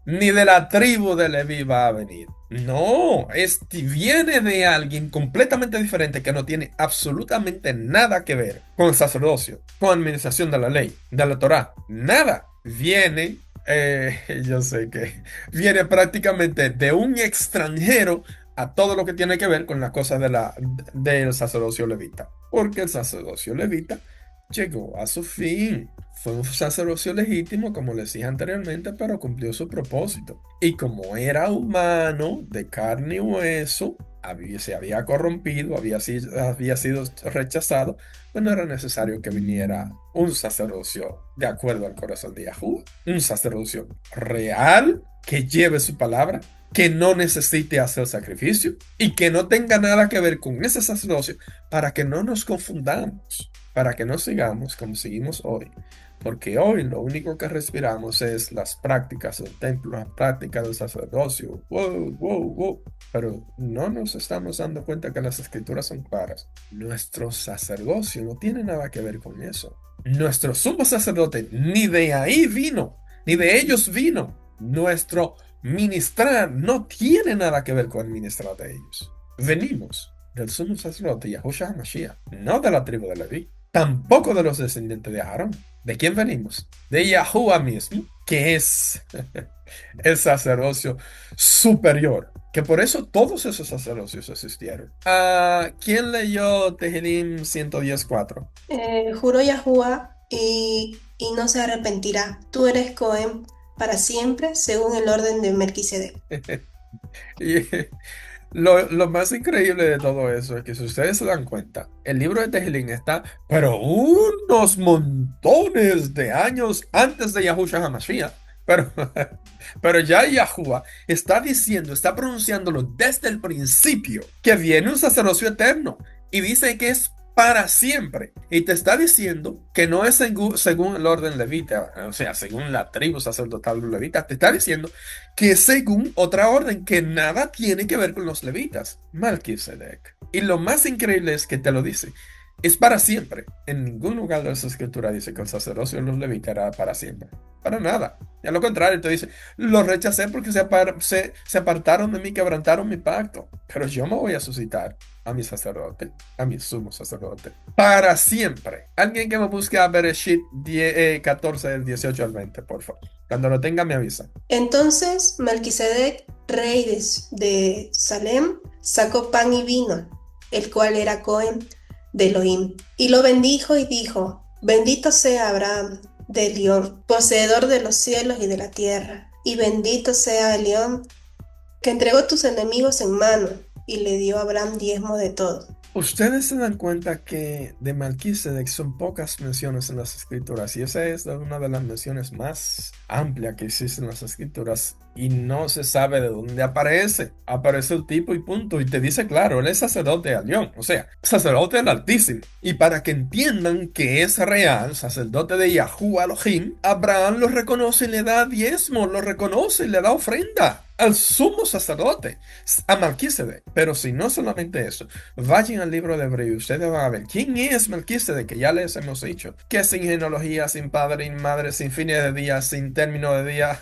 ni de la tribu de Leví va a venir. No, viene de alguien completamente diferente que no tiene absolutamente nada que ver con el sacerdocio, con administración de la ley, de la Torá. Nada. Viene, yo sé que viene prácticamente de un extranjero a todo lo que tiene que ver con las cosas del sacerdocio levita. Porque el sacerdocio levita llegó a su fin. Fue un sacerdocio legítimo, como les dije anteriormente, pero cumplió su propósito. Y como era humano, de carne y hueso, se había corrompido, había sido rechazado, pues no era necesario que viniera un sacerdocio de acuerdo al corazón de Yahuwah. Un sacerdocio real que lleve su palabra, que no necesite hacer sacrificio y que no tenga nada que ver con ese sacerdocio, para que no nos confundamos, para que no sigamos como seguimos hoy. Porque hoy lo único que respiramos es las prácticas del templo, las prácticas del sacerdocio. Wow, wow, wow. Pero no nos estamos dando cuenta que las escrituras son claras. Nuestro sacerdocio no tiene nada que ver con eso. Nuestro sumo sacerdote ni de ahí vino, ni de ellos vino. Nuestro ministrar no tiene nada que ver con el ministrar de ellos. Venimos del sumo sacerdote Yahushua HaMashiach, no de la tribu de Leví, tampoco de los descendientes de Aarón. ¿De quién venimos? De Yahuwah mismo, que es el sacerdocio superior, que por eso todos esos sacerdocios existieron. ¿Quién leyó Tehilim 110:4? Juró Yahuwah y no se arrepentirá. Tú eres Cohen para siempre, según el orden de Melquisedec. Y lo más increíble de todo eso es que si ustedes se dan cuenta, el libro de Tehilim está, pero unos montones de años antes de Yahushua HaMashiach. Pero, pero ya Yahuwah está diciendo, está pronunciándolo desde el principio, que viene un sacerdocio eterno. Y dice que es para siempre. Y te está diciendo que no es según el orden levita, o sea, según la tribu sacerdotal levita, te está diciendo que es según otra orden que nada tiene que ver con los levitas, Melquisedec. Y lo más increíble es que te lo dice. Es para siempre. En ningún lugar de esa escritura dice que el sacerdocio de los levitas era para siempre. Para nada. Y a lo contrario, te dice, los rechacé porque se apartaron de mí, quebrantaron mi pacto. Pero yo me voy a suscitar a mi sacerdote, a mi sumo sacerdote, para siempre. Alguien que me busque a Bereshit 14, del 18 al 20, por favor. Cuando lo tenga, me avisa. Entonces Melquisedec, rey de Salem, sacó pan y vino, el cual era Cohen de Elohim, y lo bendijo y dijo: Bendito sea Abraham de Elión, poseedor de los cielos y de la tierra, y bendito sea Elión, que entregó tus enemigos en mano, y le dio a Abraham diezmo de todo. Ustedes se dan cuenta que de Melquisedec son pocas menciones en las escrituras y esa es una de las menciones más amplias que existen en las escrituras y no se sabe de dónde aparece. Aparece el tipo y punto y te dice claro, él es sacerdote de Alión, o sea, sacerdote del Altísimo. Y para que entiendan que es real, sacerdote de Yahuwah Elohim, Abraham lo reconoce y le da diezmo, lo reconoce y le da ofrenda al sumo sacerdote, a Melquisedec. Pero si no solamente eso, vayan al libro de Hebreo y ustedes van a ver quién es Melquisedec, que ya les hemos dicho, que sin genealogía, sin padre y madre, sin fines de día, sin término de día,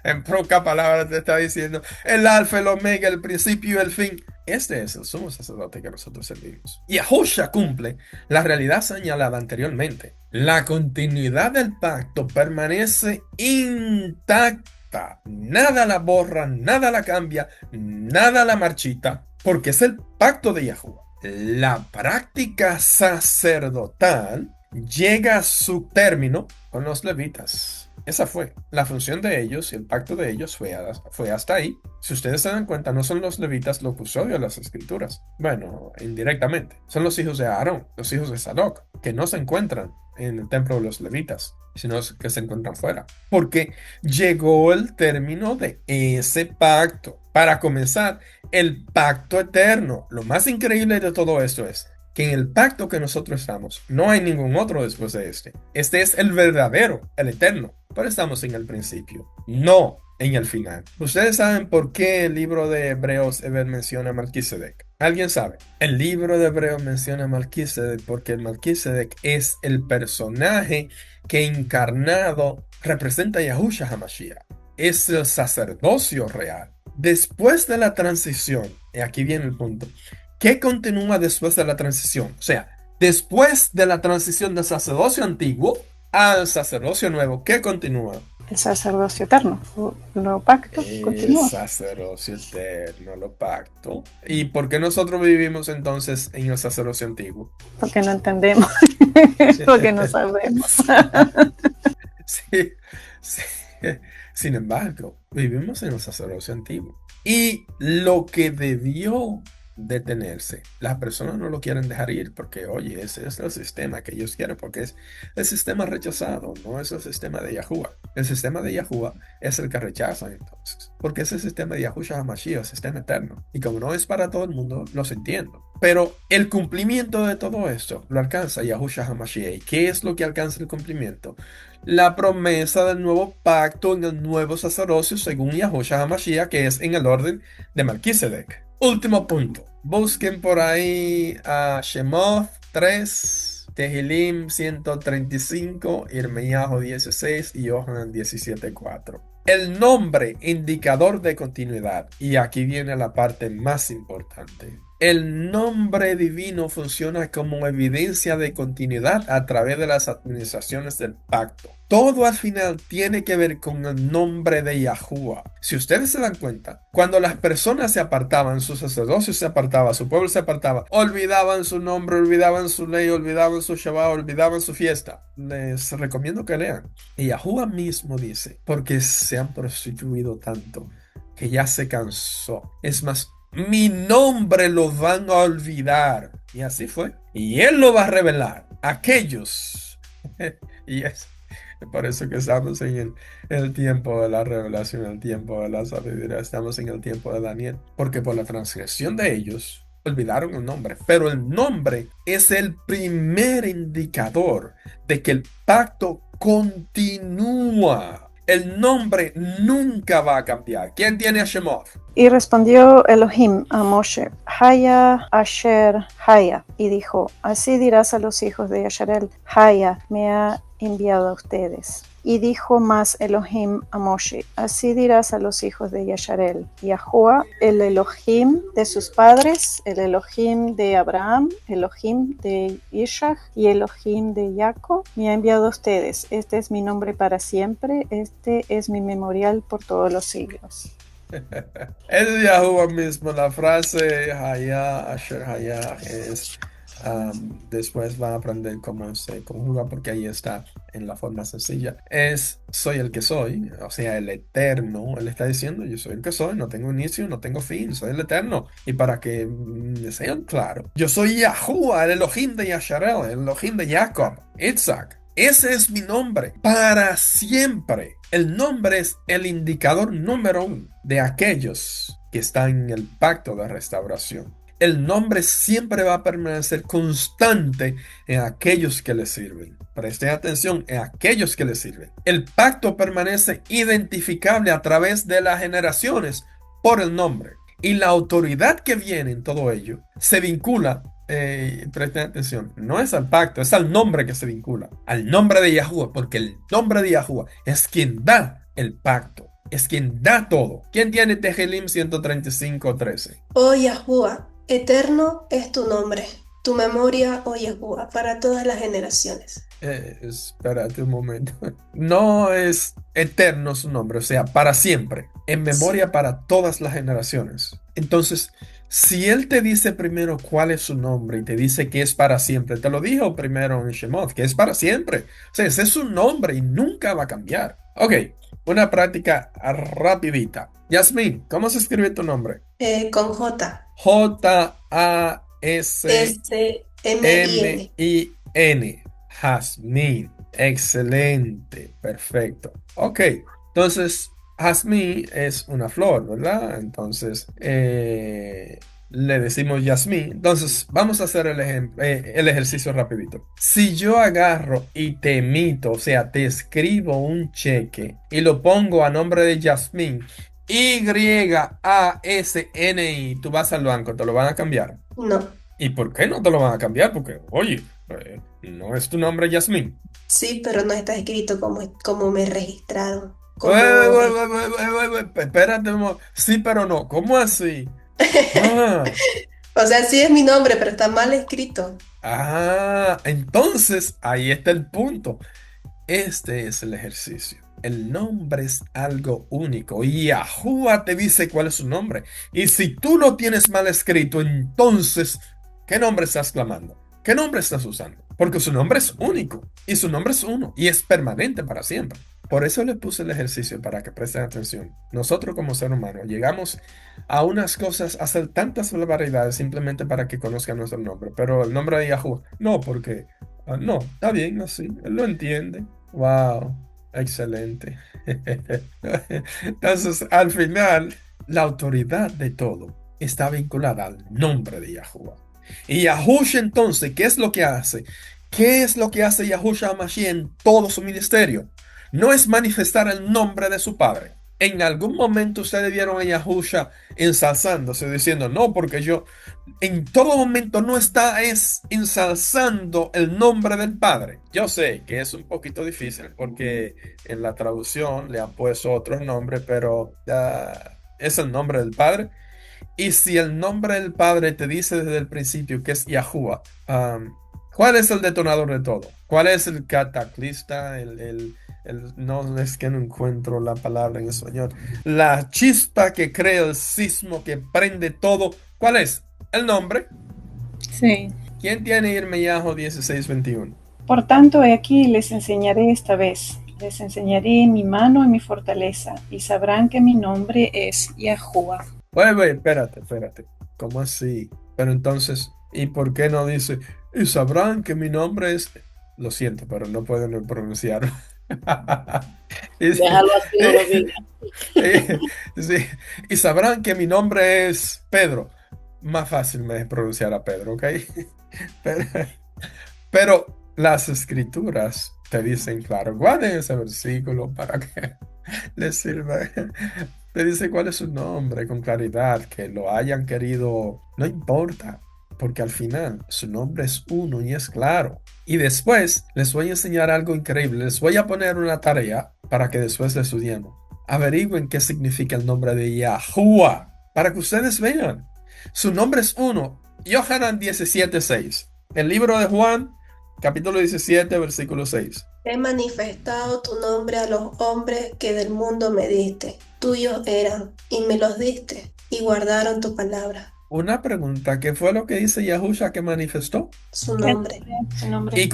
en pocas palabras te está diciendo, el alfa, el omega, el principio y el fin. Este es el sumo sacerdote que nosotros servimos. Y Yahushua cumple la realidad señalada anteriormente. La continuidad del pacto permanece intacta. Nada la borra, nada la cambia, nada la marchita, porque es el pacto de Yahuwah. La práctica sacerdotal llega a su término con los levitas. Esa fue la función de ellos y el pacto de ellos fue hasta ahí. Si ustedes se dan cuenta, no son los levitas lo custodio de las escrituras. Bueno, indirectamente. Son los hijos de Aarón, los hijos de Sadoc, que no se encuentran en el templo de los levitas, sino que se encuentran fuera. Porque llegó el término de ese pacto. Para comenzar, el pacto eterno. Lo más increíble de todo esto es que en el pacto que nosotros estamos, no hay ningún otro después de este. Este es el verdadero, el eterno. Pero estamos en el principio, no en el final. ¿Ustedes saben por qué el libro de Hebreos menciona a Melquisedec? ¿Alguien sabe? El libro de Hebreos menciona a Melquisedec porque Melquisedec es el personaje que encarnado representa a Yahushua HaMashiach. Es el sacerdocio real. Después de la transición, y aquí viene el punto, ¿qué continúa después de la transición? O sea, después de la transición del sacerdocio antiguo al sacerdocio nuevo, ¿qué continúa? El sacerdocio eterno, lo pacto, continúa. El sacerdocio eterno, lo pacto. ¿Y por qué nosotros vivimos entonces en el sacerdocio antiguo? Porque no entendemos, porque no sabemos. Sí, sí. Sin embargo, vivimos en el sacerdocio antiguo. Y lo que debió detenerse, las personas no lo quieren dejar ir porque, oye, ese es el sistema que ellos quieren, porque es el sistema rechazado, no es el sistema de Yahuwah. El sistema de Yahuwah es el que rechazan entonces, porque ese sistema de Yahushua HaMashiach, el sistema eterno. Y como no es para todo el mundo, los entiendo. Pero el cumplimiento de todo esto lo alcanza Yahushua HaMashiach. ¿Y qué es lo que alcanza el cumplimiento? La promesa del nuevo pacto en el nuevo sacerdocio según Yahushua HaMashiach, que es en el orden de Melquisedec. Último punto. Busquen por ahí a Shemoth 3, Tehilim 135, Irmeyahu 16 y Yohanan 17:4. El nombre indicador de continuidad. Y aquí viene la parte más importante. El nombre divino funciona como evidencia de continuidad a través de las administraciones del pacto. Todo al final tiene que ver con el nombre de Yahuwah. Si ustedes se dan cuenta, cuando las personas se apartaban, su sacerdocio se apartaba, su pueblo se apartaba, olvidaban su nombre, olvidaban su ley, olvidaban su Shabbat, olvidaban su fiesta. Les recomiendo que lean. Y Yahuwah mismo dice, porque se han prostituido tanto que ya se cansó. Es más, mi nombre lo van a olvidar. Y así fue. Y él lo va a revelar a aquellos. Y es por eso que estamos en el tiempo de la revelación, el tiempo de la sabiduría. Estamos en el tiempo de Daniel. Porque por la transgresión de ellos, olvidaron el nombre, pero el nombre es el primer indicador de que el pacto continúa. El nombre nunca va a cambiar. ¿Quién tiene a Shemoth? Y respondió Elohim a Moshe, Haya Asher Haya, y dijo, así dirás a los hijos de Yasharel, Haya me ha enviado a ustedes. Y dijo más Elohim a Moshe, así dirás a los hijos de Yasharel, Yahuwah, el Elohim de sus padres, el Elohim de Abraham, Elohim de Isaac y Elohim de Jacob, me ha enviado a ustedes. Este es mi nombre para siempre, este es mi memorial por todos los siglos. Es Yahuwah mismo. La frase Haya, Asher Haya es, después van a aprender cómo se conjuga porque ahí está en la forma sencilla. Es soy el que soy, o sea, el eterno. Él está diciendo yo soy el que soy, no tengo inicio, no tengo fin, soy el eterno. Y para que sean claros, yo soy Yahuwah, el Elohim de Yasharel, el Elohim de Jacob, Isaac. Ese es mi nombre para siempre. El nombre es el indicador número 1 de aquellos que están en el pacto de restauración. El nombre siempre va a permanecer constante en aquellos que le sirven. Presten atención en aquellos que le sirven. El pacto permanece identificable a través de las generaciones por el nombre. Y la autoridad que viene en todo ello se vincula, presten atención, no es al pacto, es al nombre que se vincula, al nombre de Yahuwah, porque el nombre de Yahuwah es quien da el pacto, es quien da todo. ¿Quién tiene Tehilim 135:13? Oh Yahuwah, eterno es tu nombre, tu memoria, oh Yahuwah, para todas las generaciones. Espérate un momento. No es eterno su nombre, o sea, para siempre, en memoria Sí. para todas las generaciones. Entonces, si él te dice primero cuál es su nombre y te dice que es para siempre, te lo dijo primero en Shemot, que es para siempre. O sea, ese es su nombre y nunca va a cambiar. Ok, una práctica rapidita. Yasmín, ¿cómo se escribe tu nombre? Con J, Jasmin. S-M-I-N. Jazmín. Excelente. Perfecto. Ok. Entonces, jazmín es una flor, ¿verdad? Entonces, le decimos Yasmín. Entonces, vamos a hacer el ejercicio rapidito. Si yo agarro y te emito, o sea, te escribo un cheque y lo pongo a nombre de Yasmín, Yasni, tú vas al banco, te lo van a cambiar. No. ¿Y por qué no te lo van a cambiar? Porque, oye, no es tu nombre Yasmín. Sí, pero no está escrito como me registraron. Espérate, sí, pero no. ¿Cómo así? Ah, O sea, sí es mi nombre, pero está mal escrito. entonces ahí está el punto. Este es el ejercicio. El nombre es algo único y Yahuwah te dice cuál es su nombre. Y si tú lo tienes mal escrito, entonces, ¿qué nombre estás clamando? ¿Qué nombre estás usando? Porque su nombre es único y su nombre es uno y es permanente para siempre. Por eso le puse el ejercicio para que presten atención. Nosotros como ser humano llegamos a unas cosas, a hacer tantas barbaridades simplemente para que conozcan nuestro nombre. Pero el nombre de Yahuwah, no, porque no, está bien así. Él lo entiende. Wow, excelente. Entonces, al final, la autoridad de todo está vinculada al nombre de Yahuwah. Y Yahushua entonces, ¿qué es lo que hace? ¿Qué es lo que hace Yahushua HaMashiach en todo su ministerio? No es manifestar el nombre de su Padre. En algún momento ustedes vieron a Yahushua ensalzándose, diciendo, no, porque yo en todo momento no está es ensalzando el nombre del Padre. Yo sé que es un poquito difícil porque en la traducción le han puesto otros nombres, pero es el nombre del Padre. Y si el nombre del Padre te dice desde el principio que es Yahuwah, ¿cuál es el detonador de todo? ¿Cuál es el cataclista? No es que no encuentro la palabra en español. La chispa que crea el sismo que prende todo. ¿Cuál es? El nombre. Sí. ¿Quién tiene Irmeyajo 16:21? Por tanto, he aquí les enseñaré esta vez. Les enseñaré mi mano y mi fortaleza, y sabrán que mi nombre es Yahuwah. Oye, espérate. ¿Cómo así? Pero entonces, ¿y por qué no dice, y sabrán que mi nombre es... Lo siento, pero no pueden pronunciarlo. Déjalo así, no lo digas. Sí, y sabrán que mi nombre es Pedro. más fácil me es pronunciar a Pedro, ¿ok? Pero, pero las escrituras te dicen, claro, guarden ese versículo para que les sirva. Te dice cuál es su nombre con claridad, que lo hayan querido, no importa, porque al final su nombre es uno y es claro. Y después les voy a enseñar algo increíble. Les voy a poner una tarea para que después la estudiemos. Averigüen qué significa el nombre de Yahuwah, para que ustedes vean. Su nombre es uno. Yohanan 17:6. El libro de Juan, capítulo 17, versículo 6. He manifestado tu nombre a los hombres que del mundo me diste. Tuyos eran, y me los diste, y guardaron tu palabra. Una pregunta, ¿qué fue lo que dice Yahusha que manifestó? Su El nombre, su nombre. ¿Y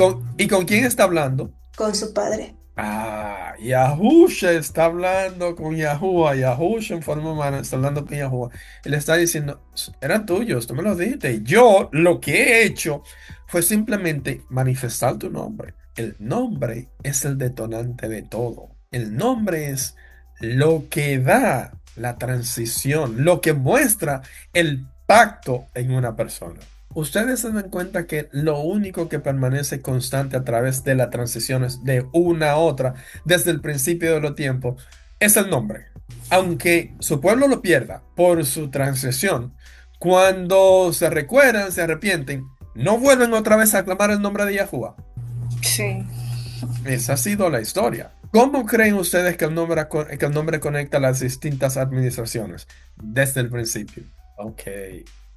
con quién está hablando? con su padre. Ah, Yahusha está hablando con Yahuwah. Yahusha en forma humana está hablando con Yahuwah. Él está diciendo, eran tuyos, tú me los diste. Yo lo que he hecho fue simplemente manifestar tu nombre. El nombre es el detonante de todo. El nombre es lo que da la transición, lo que muestra el pacto en una persona. Ustedes se dan cuenta que lo único que permanece constante a través de las transiciones de una a otra desde el principio de los tiempos es el nombre. Aunque su pueblo lo pierda por su transición, cuando se recuerdan, se arrepienten, no vuelven otra vez a clamar el nombre de Yahuwah. Sí. Esa ha sido la historia. ¿Cómo creen ustedes que el nombre conecta las distintas administraciones desde el principio? Ok.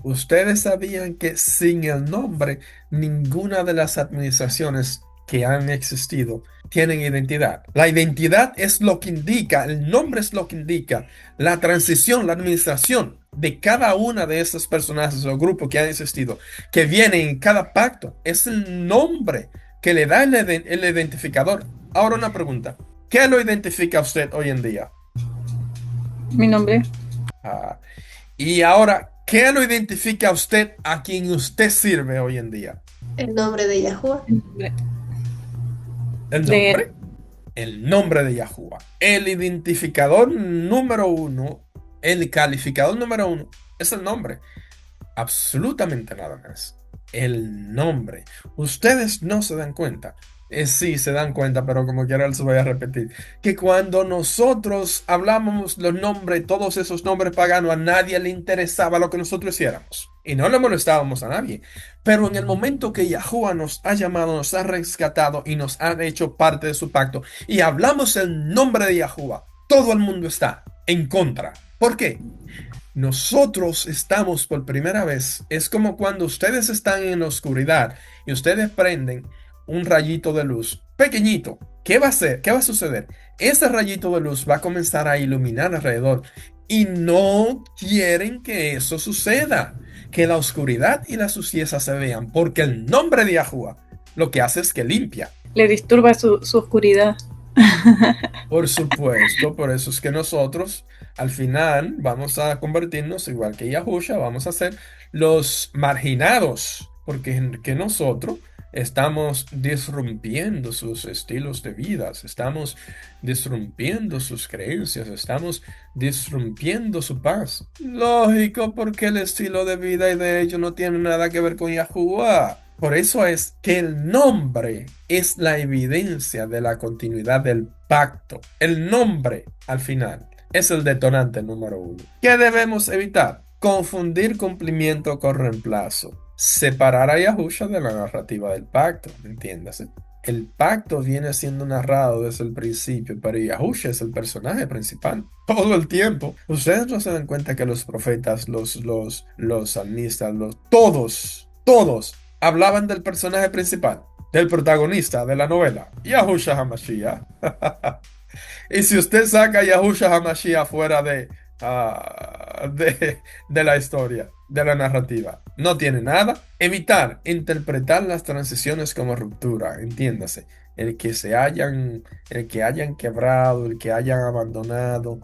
Ustedes sabían que sin el nombre, ninguna de las administraciones que han existido tienen identidad. La identidad es lo que indica, el nombre es lo que indica la transición, la administración de cada una de estos personajes o grupos que han existido, que vienen en cada pacto. Es el nombre que le da el identificador. Ahora una pregunta. ¿Qué lo identifica a usted hoy en día? Mi nombre. Ah, y ahora, ¿qué lo identifica a usted a quien usted sirve hoy en día? El nombre de Yahuwah. ¿El De nombre? El nombre de Yahuwah. El identificador número uno, el calificador número uno, es el nombre. Absolutamente nada más. El nombre. Ustedes no se dan cuenta. Sí, se dan cuenta, pero como quiera les voy a repetir. Que cuando nosotros hablamos los nombres, todos esos nombres paganos, a nadie le interesaba lo que nosotros hiciéramos. Y no le molestábamos a nadie. Pero en el momento que Yahuwah nos ha llamado, nos ha rescatado y nos ha hecho parte de su pacto, y hablamos el nombre de Yahuwah, todo el mundo está en contra. ¿Por qué? Nosotros estamos por primera vez, es como cuando ustedes están en la oscuridad y ustedes prenden un rayito de luz pequeñito. ¿Qué va a hacer? ¿Qué va a suceder? Ese rayito de luz va a comenzar a iluminar alrededor y no quieren que eso suceda, que la oscuridad y la suciedad se vean, porque el nombre de Yahuwah lo que hace es que limpia. le disturba su oscuridad. Por supuesto, por eso es que nosotros al final vamos a convertirnos igual que Yahusha, vamos a ser los marginados, porque que nosotros estamos disrumpiendo sus estilos de vida, estamos disrumpiendo sus creencias, estamos disrumpiendo su paz. Lógico, porque el estilo de vida y de ellos no tiene nada que ver con Yahuwah. Por eso es que el nombre es la evidencia de la continuidad del pacto. El nombre, al final, es el detonante número uno. ¿Qué debemos evitar? Confundir cumplimiento con reemplazo. Separar a Yahusha de la narrativa del pacto, entiéndase. El pacto viene siendo narrado desde el principio, pero Yahusha es el personaje principal todo el tiempo. Ustedes no se dan cuenta que los profetas, los salmistas, todos hablaban del personaje principal, del protagonista de la novela, Yahushua HaMashiach. Y si usted saca a Yahushua HaMashiach fuera de la historia, de la narrativa, no tiene nada. Evitar interpretar las transiciones como ruptura, entiéndase. El que hayan quebrado, el que hayan abandonado,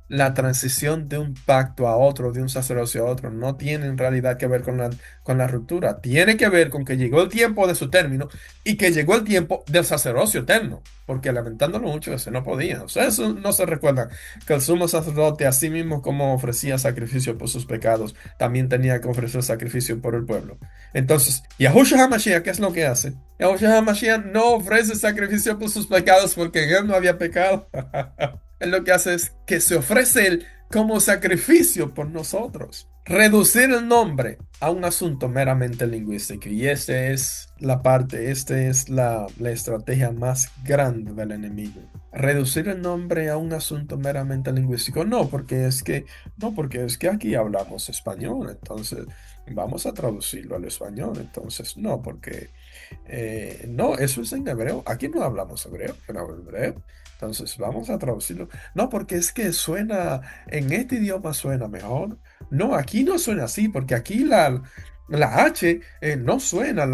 la transición de un pacto a otro, de un sacerdocio a otro, no tiene en realidad que ver con la ruptura. Tiene que ver con que llegó el tiempo de su término y que llegó el tiempo del sacerdocio eterno. Porque lamentándolo mucho, ese no podía. O sea, eso no se recuerda que el sumo sacerdote, así mismo como ofrecía sacrificio por sus pecados, también tenía que ofrecer sacrificio por el pueblo. Entonces, Yahushua HaMashiach, ¿qué es lo que hace? Yahushua HaMashiach no ofrece sacrificio por sus pecados porque en él no había pecado. Él lo que hace es que se ofrece él como sacrificio por nosotros. Reducir el nombre a un asunto meramente lingüístico. Y esta es la estrategia más grande del enemigo. Reducir el nombre a un asunto meramente lingüístico. No, porque es que aquí hablamos español, entonces vamos a traducirlo al español. Entonces, no, porque no, eso es en hebreo. Aquí no hablamos hebreo, yo no hablo hebreo. Entonces vamos a traducirlo. No, porque es que suena, en este idioma suena mejor. No, aquí no suena así, porque aquí la H no suena,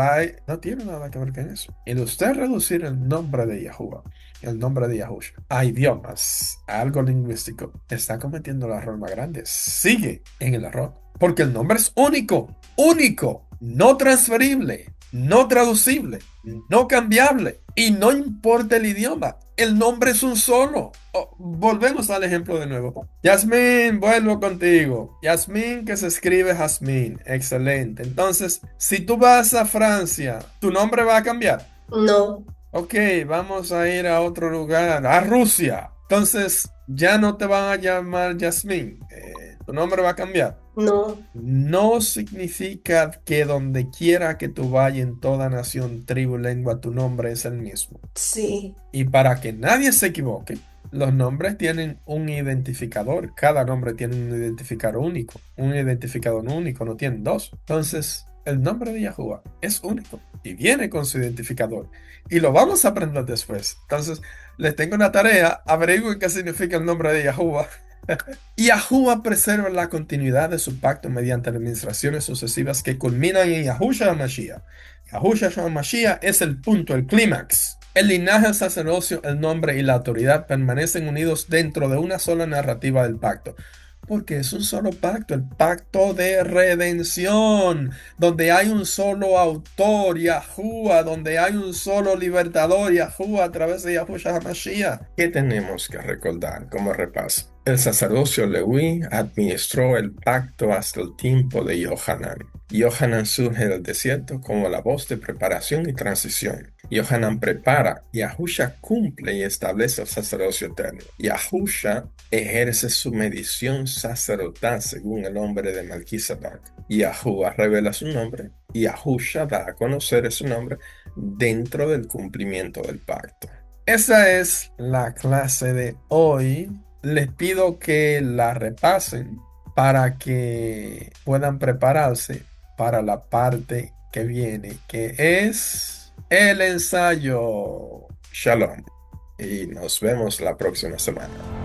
no tiene nada que ver con eso. El usted reducir el nombre de Yahuwah, el nombre de Yahushua, a idiomas, a algo lingüístico, está cometiendo el error más grande. Sigue en el error, porque el nombre es único, único, no transferible, no traducible, no cambiable. Y no importa el idioma, el nombre es un solo. Oh, volvemos al ejemplo de nuevo. Yasmín, vuelvo contigo. Yasmín, que se escribe Jazmín. Excelente. Entonces, si tú vas a Francia, ¿tu nombre va a cambiar? No, Ok, vamos a ir a otro lugar, a Rusia. Entonces, ya no te van a llamar Yasmín. Tu nombre va a cambiar. no, No significa que donde quiera que tú vayas en toda nación, tribu, lengua, tu nombre es el mismo. sí, Y para que nadie se equivoque, los nombres tienen un identificador. Cada nombre tiene un identificador único. Un identificador único, no tienen dos. Entonces, el nombre de Yahuwah es único y viene con su identificador. Y lo vamos a aprender después. Entonces, les tengo una tarea. Averigüen qué significa el nombre de Yahuwah. Y Yahuwah preserva la continuidad de su pacto mediante administraciones sucesivas que culminan en Yahushua HaMashiach. Yahushua HaMashiach es el punto, el clímax. El linaje, el sacerdocio, el nombre y la autoridad permanecen unidos dentro de una sola narrativa del pacto. Porque es un solo pacto, el pacto de redención, donde hay un solo autor, Yahuwah, donde hay un solo libertador, Yahuwah, a través de Yahushua HaMashiach. ¿Qué tenemos que recordar como repaso? El sacerdocio Leví administró el pacto hasta el tiempo de Yohanan. Yohanan surge del desierto como la voz de preparación y transición. Yohanan prepara, Yahusha cumple y establece el sacerdocio eterno. Yahusha ejerce su medición sacerdotal según el nombre de Melquisedec. Yahuwah revela su nombre y Yahusha da a conocer ese nombre dentro del cumplimiento del pacto. Esa es la clase de hoy. Les pido que la repasen para que puedan prepararse para la parte que viene, que es el ensayo. Shalom y nos vemos la próxima semana.